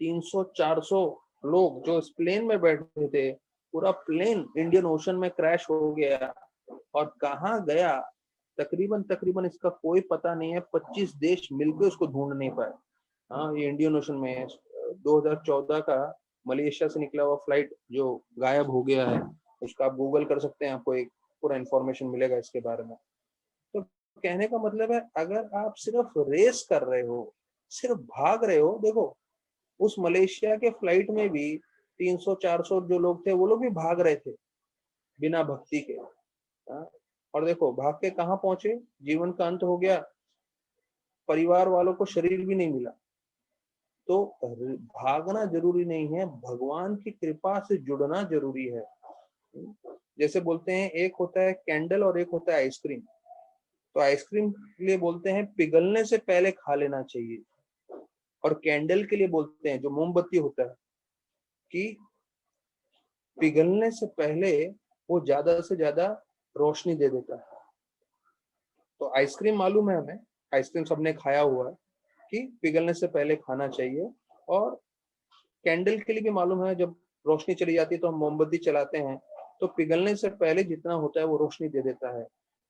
300-400 लोग जो इस प्लेन में बैठे थे, पूरा प्लेन इंडियन ओशन में क्रैश हो गया और कहाँ गया तकरीबन तकरीबन इसका कोई पता नहीं है। 25 देश मिलकर उसको ढूंढ नहीं पाए। हाँ, ये इंडियन ओशन में है। 2014 का मलेशिया से निकला हुआ फ्लाइट जो गायब हो गया है, उसका आप गूगल कर सकते हैं, आपको एक पूरा इंफॉर्मेशन मिलेगा इसके बारे में। तो कहने का मतलब है, अगर आप सिर्फ रेस कर रहे हो, सिर्फ भाग रहे हो, देखो उस मलेशिया के फ्लाइट में भी 300-400 जो लोग थे वो लोग भी भाग रहे थे बिना भक्ति के। हाँ? और देखो भाग के कहाँ पहुंचे, जीवन का अंत हो गया, परिवार वालों को शरीर भी नहीं मिला। तो भागना जरूरी नहीं है, भगवान की कृपा से जुड़ना जरूरी है। जैसे बोलते हैं एक होता है कैंडल और एक होता है आइसक्रीम। तो आइसक्रीम के लिए बोलते हैं पिघलने से पहले खा लेना चाहिए, और कैंडल के लिए बोलते हैं जो मोमबत्ती होता है कि पिघलने से पहले वो ज्यादा से ज्यादा रोशनी दे देता है। तो आइसक्रीम मालूम है हमें, आइसक्रीम सबने खाया हुआ है कि पिघलने से पहले खाना चाहिए। और कैंडल के लिए भी मालूम है, जब रोशनी चली जाती है तो हम मोमबत्ती चलाते हैं, तो पिघलने से पहले जितना होता है वो रोशनी दे देता है।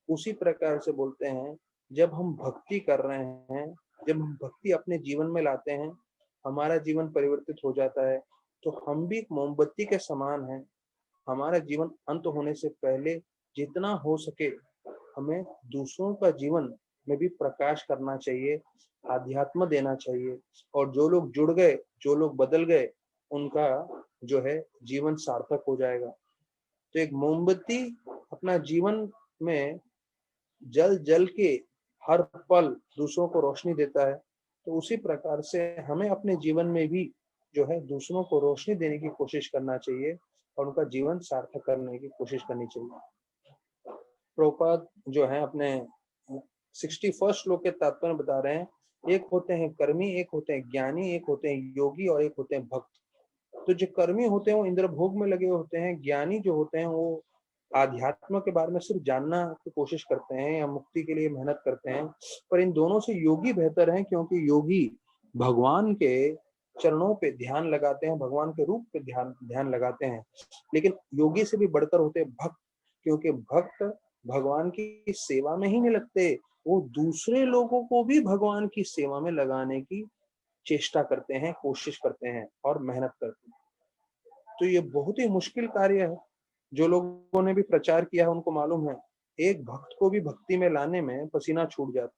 उसी प्रकार से बोलते हैं, जब हम भक्ति कर रहे हैं, जब हम भक्ति अपने जीवन में लाते हैं, हमारा जीवन परिवर्तित हो जाता है। तो हम भी एक मोमबत्ती के समान हैं। हमारा जीवन अंत होने से पहले जितना हो सके हमें दूसरों का जीवन में भी प्रकाश करना चाहिए, आध्यात्म देना चाहिए। और जो लोग जुड़ गए, जो लोग बदल गए, उनका जो है जीवन सार्थक हो जाएगा। तो एक मोमबत्ती अपना जीवन में जल जल के हर पल दूसरों को रोशनी देता है। तो उसी प्रकार से हमें अपने जीवन में भी जो है दूसरों को रोशनी देने की कोशिश करना चाहिए और उनका जीवन सार्थक करने की कोशिश करनी चाहिए। प्रभुपाद जो है अपने 61 श्लोक के तात्पर्य बता रहे हैं, एक होते हैं कर्मी, एक होते हैं ज्ञानी, एक होते हैं योगी और एक होते हैं भक्त। तो जो कर्मी होते हैं वो इंद्र भोग में लगे होते हैं, ज्ञानी जो होते हैं वो आध्यात्म के बारे में सिर्फ जानना की कोशिश करते हैं या मुक्ति के लिए मेहनत करते हैं। पर इन दोनों से योगी बेहतर है, क्योंकि योगी भगवान के चरणों पे ध्यान लगाते हैं, भगवान के रूप पे ध्यान लगाते हैं। लेकिन योगी से भी बढ़कर होते हैं भक्त, क्योंकि भक्त भगवान की सेवा में ही नहीं लगते, वो दूसरे लोगों को भी भगवान की सेवा में लगाने की चेष्टा करते हैं, कोशिश करते हैं और मेहनत करते हैं। तो ये बहुत ही मुश्किल कार्य है। जो लोगों ने भी प्रचार किया है उनको मालूम है, एक भक्त को भी भक्ति में लाने में पसीना छूट जाता।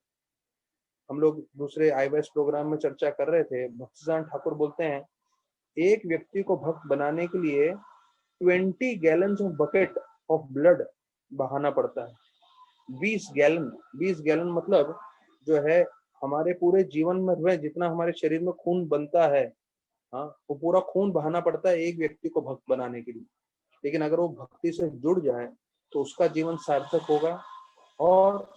हम लोग दूसरे IWS प्रोग्राम में चर्चा कर रहे थे, भक्तिदान ठाकुर बोलते हैं एक व्यक्ति को भक्त बनाने के लिए 20 gallons of bucket of blood बहाना पड़ता है। 20 गैलन मतलब जो है हमारे पूरे जीवन में जितना हमारे शरीर में खून बनता है, हाँ, वो पूरा खून बहाना पड़ता है एक व्यक्ति को भक्त बनाने के लिए। लेकिन अगर वो भक्ति से जुड़ जाए तो उसका जीवन सार्थक होगा और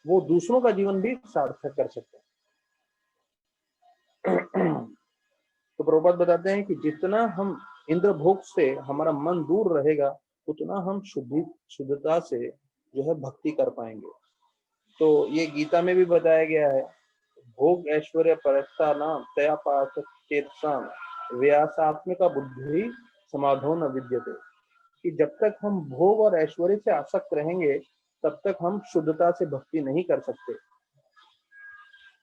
वो दूसरों का जीवन भी सार्थक कर सकते हैं। तो प्रभुपाद बताते हैं कि जितना हम इंद्र भोग से हमारा मन दूर रहेगा, उतना हम शुद्धता से जो है भक्ति कर पाएंगे। तो ये गीता में भी बताया गया है, भोग ऐश्वर्य परस्ता नाम तया पास चेतसाम व्यासात्मिका बुद्धि समाधो न विद्यते, कि जब तक हम भोग और ऐश्वर्य से आसक्त रहेंगे तब तक हम शुद्धता से भक्ति नहीं कर सकते।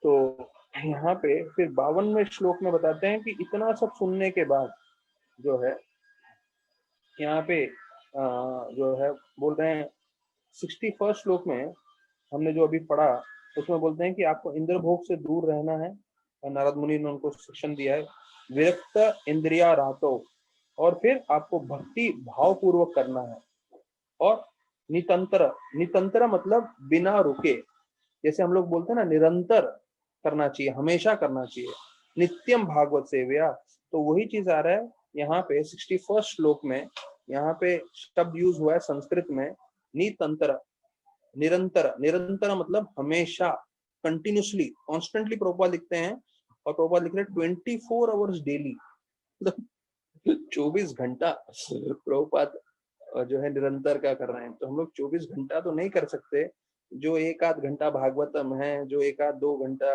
तो यहाँ पे फिर 52वें श्लोक में बताते हैं कि इतना सब सुनने के बाद जो है यहाँ पे जो है बोल रहे हैं 61 श्लोक में हमने जो अभी पढ़ा उसमें बोलते हैं कि आपको इंद्र भोग से दूर रहना है, और नारद मुनि ने उनको शिक्षण दिया है, विरक्त इंद्रिया रातो, और फिर आपको भक्ति भाव पूर्वक करना है, और नितंत्र, नितंत्र मतलब बिना रुके, जैसे हम लोग बोलते हैं ना निरंतर करना चाहिए, हमेशा करना चाहिए, नित्यम भागवत सेव्या। तो वही चीज आ रहा है यहाँ पे 61 श्लोक में। यहाँ पे शब्द यूज हुआ है संस्कृत में नितंत्र, निरंतर, निरंतर मतलब हमेशा, कंटिन्यूसली, कॉन्स्टेंटली प्रभुपाद लिखते हैं, और प्रभुपाद लिख रहे हैं 24 आवर्स डेली, मतलब 24 घंटा प्रभुपाद जो है निरंतर क्या कर रहे हैं। तो हम लोग 24 घंटा तो नहीं कर सकते, जो एक आध घंटा भागवतम है, जो एक आध 2 घंटा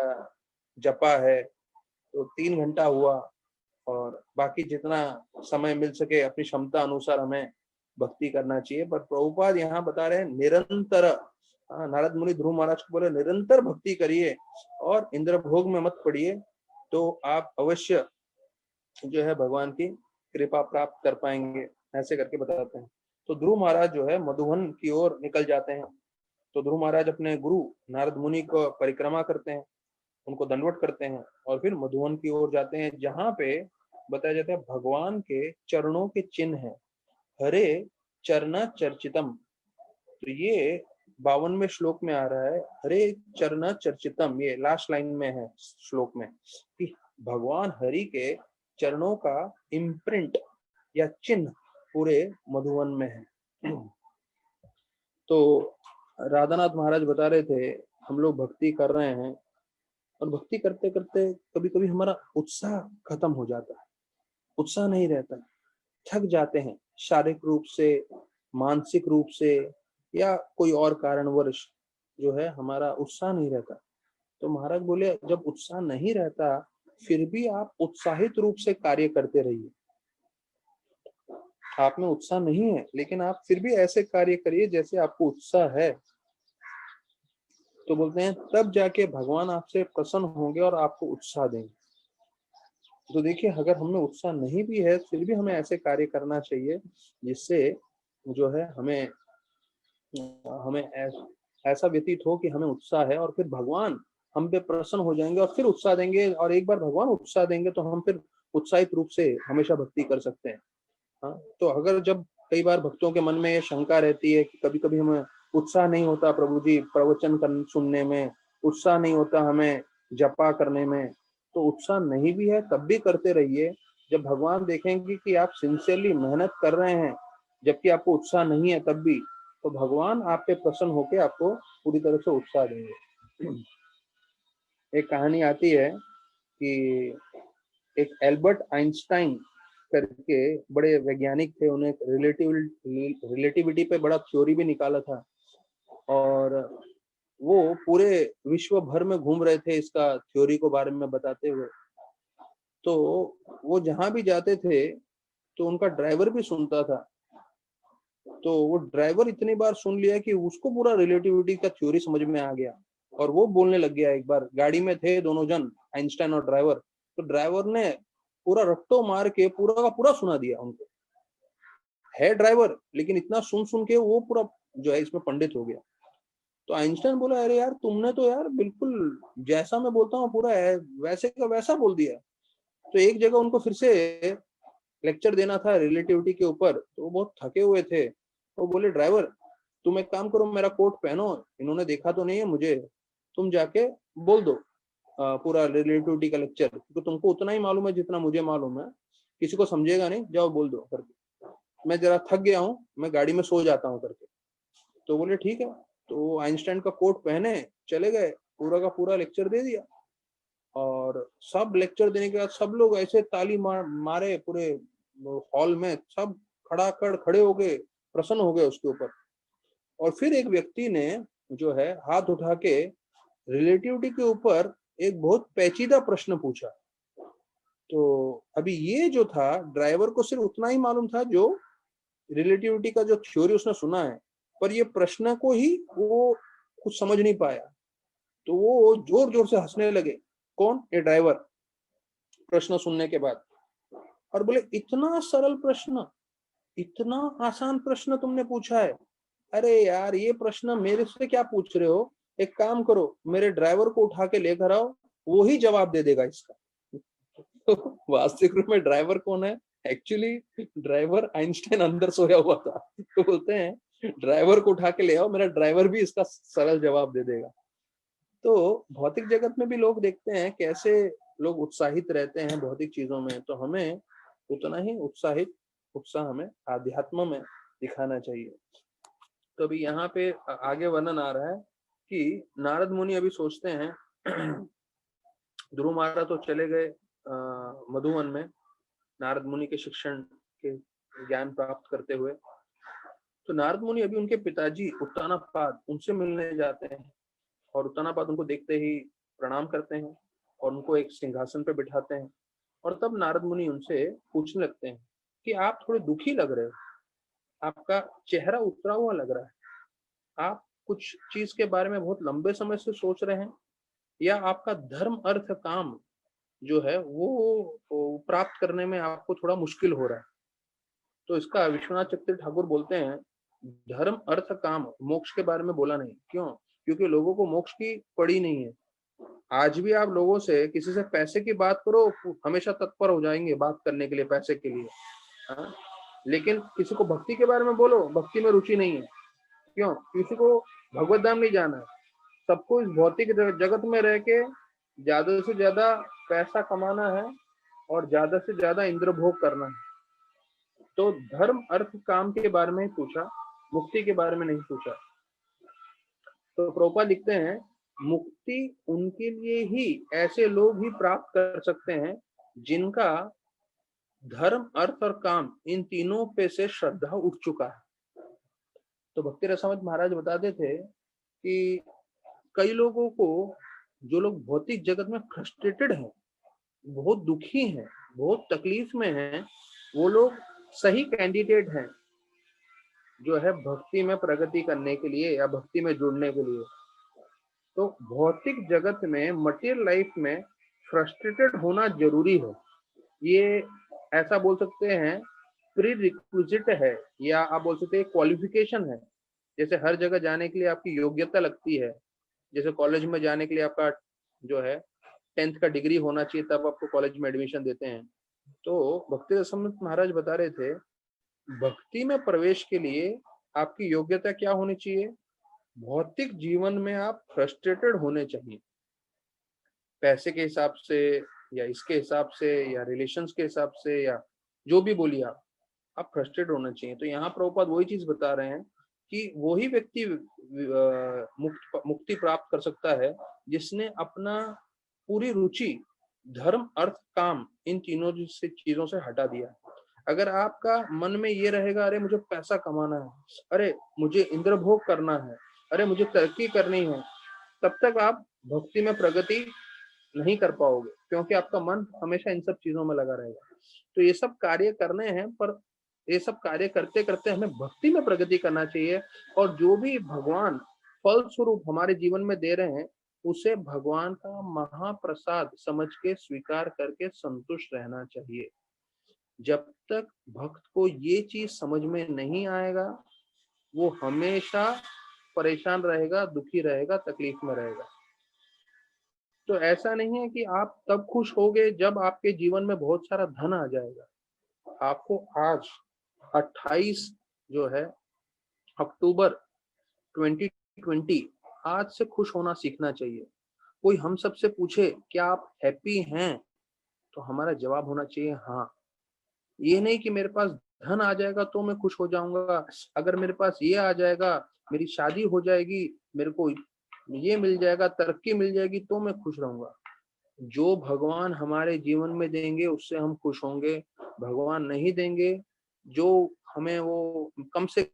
जपा है, तो 3 घंटा हुआ, और बाकी जितना समय मिल सके अपनी क्षमता अनुसार हमें भक्ति करना चाहिए। पर प्रभुपाद यहाँ बता रहे हैं निरंतर। नारद मुनि ध्रुव महाराज को बोले निरंतर भक्ति करिए और इंद्र भोग में मत पड़िए, तो आप अवश्य जो है भगवान की कृपा प्राप्त कर पाएंगे, ऐसे करके बताते हैं। तो ध्रुव महाराज जो है मधुवन की ओर निकल जाते हैं। तो ध्रुव महाराज अपने गुरु नारद मुनि को परिक्रमा करते हैं, उनको दंडवत करते हैं, और फिर मधुवन की ओर जाते हैं, जहाँ पे बताया जाता है भगवान के चरणों के चिन्ह है, हरे चरना चर्चितम। तो ये 52वें श्लोक में आ रहा है, हरे चरना चर्चितम, ये लास्ट लाइन में है श्लोक में, कि भगवान हरि के चरणों का इम्प्रिंट या चिन्ह पूरे मधुवन में है। तो राधानाथ महाराज बता रहे थे हम लोग भक्ति कर रहे हैं, और भक्ति करते करते कभी कभी हमारा उत्साह खत्म हो जाता है, उत्साह नहीं रहता, थक जाते हैं शारीरिक रूप से, मानसिक रूप से, या कोई और कारणवश जो है हमारा उत्साह नहीं रहता। तो महाराज बोले जब उत्साह नहीं रहता फिर भी आप उत्साहित रूप से कार्य करते रहिए। आप में उत्साह नहीं है लेकिन आप फिर भी ऐसे कार्य करिए जैसे आपको उत्साह है। तो बोलते हैं तब जाके भगवान आपसे प्रसन्न होंगे और आपको उत्साह देंगे। तो देखिए अगर हमें उत्साह नहीं भी है फिर भी हमें ऐसे कार्य करना चाहिए जिससे जो है हमें हमें ऐसा व्यतीत हो कि हमें उत्साह है, और फिर भगवान हम पे प्रसन्न हो जाएंगे और फिर उत्साह देंगे, और एक बार भगवान उत्साह देंगे तो हम फिर उत्साहित रूप से हमेशा भक्ति कर सकते हैं। हाँ, तो अगर जब कई बार भक्तों के मन में ये शंका रहती है कि कभी कभी हमें उत्साह नहीं होता प्रभु जी प्रवचन सुनने में, उत्साह नहीं होता हमें जपा करने में, तो उत्साह नहीं भी है तब भी करते रहिए। जब भगवान देखेंगे कि आप सिंसियरली मेहनत कर रहे हैं जबकि आपको उत्साह नहीं है तब भी, तो भगवान आप पे प्रसन्न होकर आपको पूरी तरह से उत्साह देंगे। एक कहानी आती है कि एक एल्बर्ट आइंस्टाइन करके बड़े वैज्ञानिक थे, उन्हें रिलेटिविटी पे बड़ा थ्योरी भी निकाला था, और वो पूरे विश्व भर में घूम रहे थे इसका थ्योरी को बारे में बताते हुए। तो वो जहां भी जाते थे तो उनका ड्राइवर भी सुनता था। तो वो ड्राइवर इतनी बार सुन लिया कि उसको पूरा रिलेटिविटी का थ्योरी समझ में आ गया, और वो बोलने लग गया। एक बार गाड़ी में थे दोनों जन, आइंस्टाइन और ड्राइवर, तो ड्राइवर ने पूरा रट्टो मार के पूरा का पूरा सुना दिया उनको। है ड्राइवर लेकिन इतना सुन सुन के वो पूरा जो है इसमें पंडित हो गया। तो आइंस्टाइन बोला अरे यार तुमने तो यार बिल्कुल जैसा मैं बोलता हूँ पूरा वैसे का वैसा बोल दिया। तो एक जगह उनको फिर से लेक्चर देना था रिलेटिविटी के ऊपर, तो वो बहुत थके हुए थे। वो बोले ड्राइवर तुम एक काम करो, मेरा कोट पहनो, इन्होंने देखा तो नहीं है मुझे, तुम जाके बोल दो पूरा रिलेटिविटी का लेक्चर, क्योंकि तुमको उतना ही मालूम है जितना मुझे मालूम है, किसी को समझेगा नहीं, जाओ बोल दो करके, मैं जरा थक गया हूँ, मैं गाड़ी में सो जाता हूँ करके। तो बोले ठीक है। तो आइंस्टाइन का कोट पहने चले गए, पूरा का पूरा लेक्चर दे दिया, और सब लेक्चर देने के बाद सब लोग ऐसे ताली मारे पूरे हॉल में, सब खड़े हो गए, प्रसन्न हो गए उसके ऊपर। और फिर एक व्यक्ति ने जो है हाथ उठा के रिलेटिविटी के ऊपर एक बहुत पेचीदा प्रश्न पूछा। तो अभी ये जो था, ड्राइवर को सिर्फ उतना ही मालूम था जो रिलेटिविटी का जो थ्योरी उसने सुना है, पर ये प्रश्न को ही वो कुछ समझ नहीं पाया। तो वो जोर जोर से हंसने लगे। कौन? ये ड्राइवर, प्रश्न सुनने के बाद। और बोले, इतना सरल प्रश्न, इतना आसान प्रश्न तुमने पूछा है? अरे यार, ये प्रश्न मेरे से क्या पूछ रहे हो? एक काम करो, मेरे ड्राइवर को उठा के लेकर आओ, वो ही जवाब दे देगा इसका। तो वास्तविक रूप में ड्राइवर कौन है? एक्चुअली ड्राइवर आइंस्टाइन अंदर सोया हुआ था। तो बोलते हैं ड्राइवर को उठा के ले आओ, मेरा ड्राइवर भी इसका सरल जवाब दे देगा। तो भौतिक जगत में भी लोग देखते हैं कैसे लोग उत्साहित रहते हैं भौतिक चीजों में, तो हमें उतना ही उत्साह हमें आध्यात्म में दिखाना चाहिए। तो अभी यहाँ पे आगे वर्णन आ रहा है कि नारद मुनि अभी सोचते हैं ध्रुव महाराज तो चले गए मधुवन में नारद मुनि के शिक्षण के ज्ञान प्राप्त करते हुए। तो नारद मुनि अभी उनके पिताजी उत्तानापाद उनसे मिलने जाते हैं, और उत्तानापाद उनको देखते ही प्रणाम करते हैं और उनको एक सिंहासन पे बिठाते हैं। और तब नारद मुनि उनसे पूछने लगते हैं कि आप थोड़े दुखी लग रहे हो, आपका चेहरा उतरा हुआ लग रहा है, आप कुछ चीज के बारे में बहुत लंबे समय से सोच रहे हैं, या आपका धर्म अर्थ काम जो है वो प्राप्त करने में आपको थोड़ा मुश्किल हो रहा है। तो इसका विश्वनाथ चक्रवर्ती ठाकुर बोलते हैं, धर्म अर्थ काम मोक्ष के बारे में बोला नहीं। क्यों? क्योंकि लोगों को मोक्ष की पड़ी नहीं है। आज भी आप लोगों से किसी से पैसे की बात करो, हमेशा तत्पर हो जाएंगे बात करने के लिए, पैसे के लिए। हाँ? लेकिन किसी को भक्ति के बारे में बोलो, भक्ति में रुचि नहीं है। क्यों? किसी को भगवत धाम नहीं जाना है। सबको इस भौतिक जगत में रह के ज्यादा से ज्यादा पैसा कमाना है और ज्यादा से ज्यादा इंद्र भोग करना है। तो धर्म अर्थ काम के बारे में ही पूछा, मुक्ति के बारे में नहीं पूछा। तो प्रभुपाद लिखते हैं, मुक्ति उनके लिए ही ऐसे लोग ही प्राप्त कर सकते हैं जिनका धर्म अर्थ और काम इन तीनों पे से श्रद्धा उठ चुका है। तो भक्ति रसामत महाराज बताते थे कि कई लोगों को, जो लोग भौतिक जगत में फ्रस्ट्रेटेड हैं, बहुत दुखी हैं, बहुत तकलीफ में हैं, वो लोग सही कैंडिडेट हैं जो है भक्ति में प्रगति करने के लिए या भक्ति में जुड़ने के लिए। तो भौतिक जगत में, मटेरियल लाइफ में फ्रस्ट्रेटेड होना जरूरी है। ये ऐसा बोल सकते हैं प्री रिक्विजिट है, या आप बोल सकते हैं क्वालिफिकेशन है। जैसे हर जगह जाने के लिए आपकी योग्यता लगती है, जैसे कॉलेज में जाने के लिए आपका जो है 10th का डिग्री होना चाहिए, तब आपको कॉलेज में एडमिशन देते हैं। तो भक्ति रसामृत महाराज बता रहे थे, भक्ति में प्रवेश के लिए आपकी योग्यता क्या होनी चाहिए? भौतिक जीवन में आप फ्रस्ट्रेटेड होने चाहिए, पैसे के हिसाब से या इसके हिसाब से या रिलेशंस के हिसाब से, या जो भी बोलिए आप फ्रस्ट्रेटेड होना चाहिए। तो यहाँ प्रभुपाद वही चीज बता रहे हैं कि वही व्यक्ति मुक्ति प्राप्त कर सकता है जिसने अपना पूरी रुचि धर्म अर्थ काम इन तीनों से चीजों से हटा दिया। अगर आपका मन में ये रहेगा, अरे मुझे पैसा कमाना है, अरे मुझे इंद्र भोग करना है, अरे मुझे तरक्की करनी है, तब तक आप भक्ति में प्रगति नहीं कर पाओगे, क्योंकि आपका मन हमेशा इन सब चीजों में लगा रहेगा। तो ये सब कार्य करने हैं, पर ये सब कार्य करते करते हमें भक्ति में प्रगति करना चाहिए, और जो भी भगवान फल स्वरूप हमारे जीवन में दे रहे हैं उसे भगवान का महाप्रसाद समझ के स्वीकार करके संतुष्ट रहना चाहिए। जब तक भक्त को ये चीज समझ में नहीं आएगा, वो हमेशा परेशान रहेगा, दुखी रहेगा, तकलीफ में रहेगा। तो ऐसा नहीं है कि आप तब खुश होगे जब आपके जीवन में बहुत सारा धन आ जाएगा। आपको आज 28 जो है अक्टूबर 2020, आज से खुश होना सीखना चाहिए। कोई हम सबसे पूछे क्या आप हैप्पी हैं, तो हमारा जवाब होना चाहिए हाँ। ये नहीं कि मेरे पास धन आ जाएगा तो मैं खुश हो जाऊंगा, अगर मेरे पास ये आ जाएगा, मेरी शादी हो जाएगी, मेरे को ये मिल जाएगा, तरक्की मिल जाएगी तो मैं खुश रहूंगा। जो भगवान हमारे जीवन में देंगे उससे हम खुश होंगे। भगवान नहीं देंगे, जो हमें वो कम से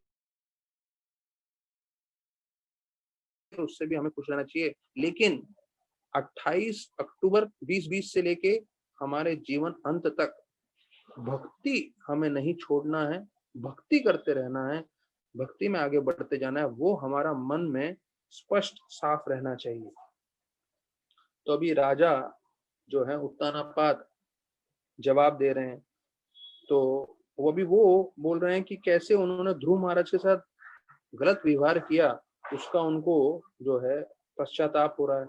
उससे भी हमें खुश रहना चाहिए, लेकिन 28 अक्टूबर 2020 से लेके हमारे जीवन अंत तक भक्ति हमें नहीं छोड़ना है, भक्ति करते रहना है, भक्ति में आगे बढ़ते जाना है, वो हमारा मन में स्पष्ट साफ रहना चाहिए। तो अभी राजा जो है उत्तानापाद जवाब दे रहे हैं, तो वो बोल रहे हैं कि कैसे उन्होंने ध्रुव महाराज के साथ गलत व्यवहार किया, उसका उनको जो है पश्चाताप हो रहा है।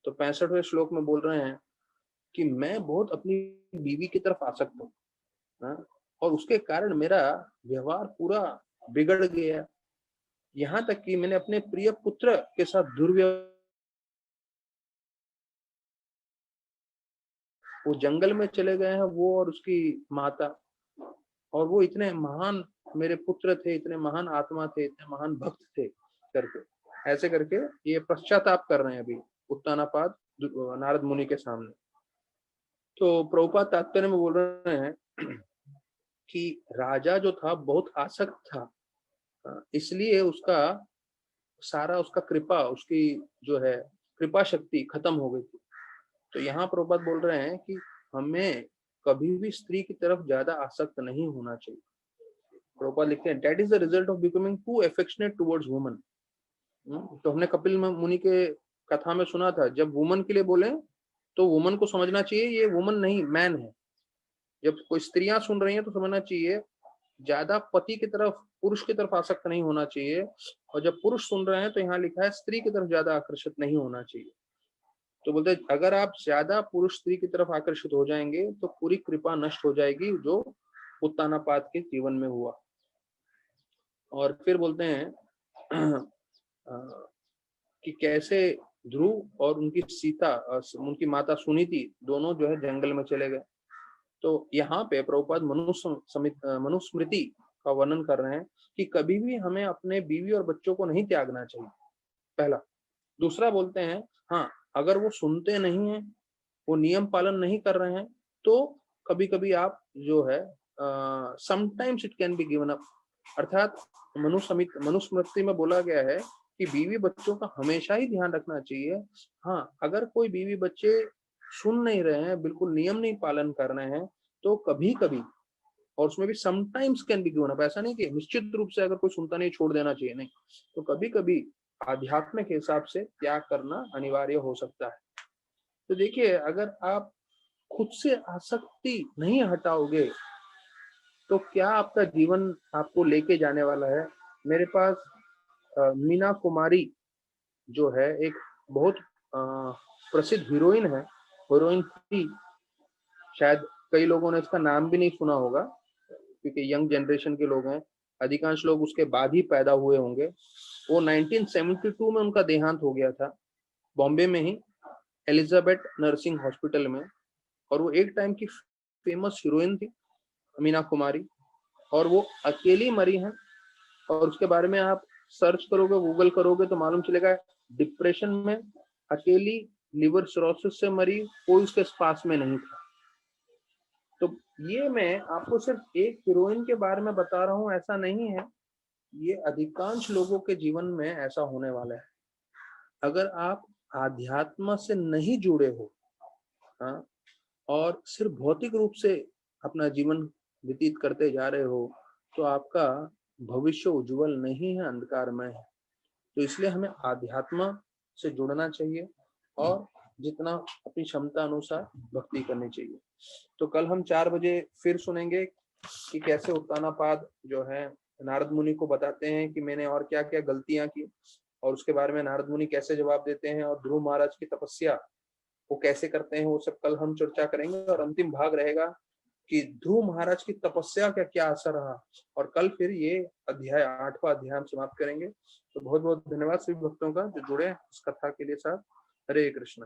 तो 65वें श्लोक में बोल रहे हैं कि मैं बहुत अपनी बीवी की तरफ आसक्त हूँ, हाँ, और उसके कारण मेरा व्यवहार पूरा बिगड़ गया, यहाँ तक कि मैंने अपने प्रिय पुत्र के साथ दुर्व्यवहार, वो जंगल में चले गए हैं, वो और उसकी माता, और वो इतने महान मेरे पुत्र थे, इतने महान आत्मा थे, इतने महान भक्त थे करके, ऐसे करके ये पश्चाताप कर रहे हैं अभी उत्तानापाद नारद मुनि के सामने। तो प्रभुपाद तात्पर्य में बोल रहे हैं कि राजा जो था बहुत आसक्त था, इसलिए उसका सारा उसका कृपा, उसकी जो है कृपा शक्ति खत्म हो गई थी। तो यहाँ प्रभुपाद बोल रहे हैं कि हमें कभी भी स्त्री की तरफ ज्यादा आसक्त नहीं होना चाहिए। प्रभुपाद लिखते हैं that is the result of becoming too affectionate towards woman. तो हमने कपिल मुनि के कथा में सुना था, जब वुमन के लिए बोले तो वुमन को समझना चाहिए ये वुमन नहीं मैन है। जब कोई स्त्रियां सुन रही हैं तो समझना चाहिए ज्यादा पति की तरफ, पुरुष की तरफ आसक्त नहीं होना चाहिए, और जब पुरुष सुन रहे हैं तो यहाँ लिखा है स्त्री की तरफ ज्यादा आकर्षित नहीं होना चाहिए। तो बोलते अगर आप ज्यादा पुरुष स्त्री की तरफ आकर्षित हो जाएंगे तो पूरी कृपा नष्ट हो जाएगी, जो उत्तानापाद के जीवन में हुआ। और फिर बोलते हैं कि कैसे ध्रुव और उनकी सीता, उनकी माता सुनीति दोनों जो है जंगल में चले गए। तो यहाँ पे प्रभुपाद मनुस्मृति का वर्णन कर रहे हैं कि कभी भी हमें अपने बीवी और बच्चों को नहीं त्यागना चाहिए, पहला। दूसरा बोलते हैं हाँ, अगर वो सुनते नहीं है, वो नियम पालन नहीं कर रहे हैं, तो कभी कभी आप जो है sometimes it can be given up, अर्थात मनुस्मृति में बोला गया है कि बीवी बच्चों का हमेशा ही ध्यान रखना चाहिए। हाँ, अगर कोई बीवी बच्चे सुन नहीं रहे हैं, बिल्कुल नियम नहीं पालन कर रहे हैं, तो कभी कभी, और उसमें भी sometimes can be given up, ऐसा नहीं कि निश्चित रूप से अगर कोई सुनता नहीं छोड़ देना चाहिए, नहीं, तो कभी कभी आध्यात्मिक हिसाब से त्याग करना अनिवार्य हो सकता है। तो देखिए, अगर आप खुद से आसक्ति नहीं हटाओगे तो क्या आपका जीवन आपको लेके जाने वाला है। मेरे पास मीना कुमारी जो है एक बहुत प्रसिद्ध हीरोइन है, हीरोइन थी, शायद कई लोगों ने इसका नाम भी नहीं सुना होगा क्योंकि यंग जनरेशन के लोग हैं, अधिकांश लोग उसके बाद ही पैदा हुए होंगे। वो 1972 में उनका देहांत हो गया था, बॉम्बे में ही एलिजाबेथ नर्सिंग हॉस्पिटल में। और वो एक टाइम की फेमस हीरोइन थी मीना कुमारी, और वो अकेली मरी हैं। और उसके बारे में आप सर्च करोगे, गूगल करोगे तो मालूम चलेगा, डिप्रेशन में अकेली, लिवर सिरोसिस से मरी, कोई उसके पास में नहीं था। तो ये मैं आपको सिर्फ एक हीरोइन के बारे में बता रहा हूँ, ऐसा नहीं है, ये अधिकांश लोगों के जीवन में ऐसा होने वाला है। अगर आप आध्यात्म से नहीं जुड़े हो, हाँ, और सिर्फ भौतिक रूप से अपना जीवन व्यतीत करते जा रहे हो, तो आपका भविष्य उज्जवल नहीं है, अंधकारमय है। तो इसलिए हमें आध्यात्म से जुड़ना चाहिए और जितना अपनी क्षमता अनुसार भक्ति करनी चाहिए। तो कल हम 4 बजे फिर सुनेंगे कि कैसे उत्तानापाद जो है नारद मुनि को बताते हैं कि मैंने और क्या क्या गलतियां की, और उसके बारे में नारद मुनि कैसे जवाब देते हैं, और ध्रुव महाराज की तपस्या वो कैसे करते हैं, वो सब कल हम चर्चा करेंगे। और अंतिम भाग रहेगा कि ध्रुव महाराज की तपस्या का क्या असर रहा, और कल फिर ये अध्याय 8वां अध्याय हम समाप्त करेंगे। तो बहुत बहुत धन्यवाद सभी भक्तों का जो जुड़े इस कथा के लिए साथ। हरे कृष्ण।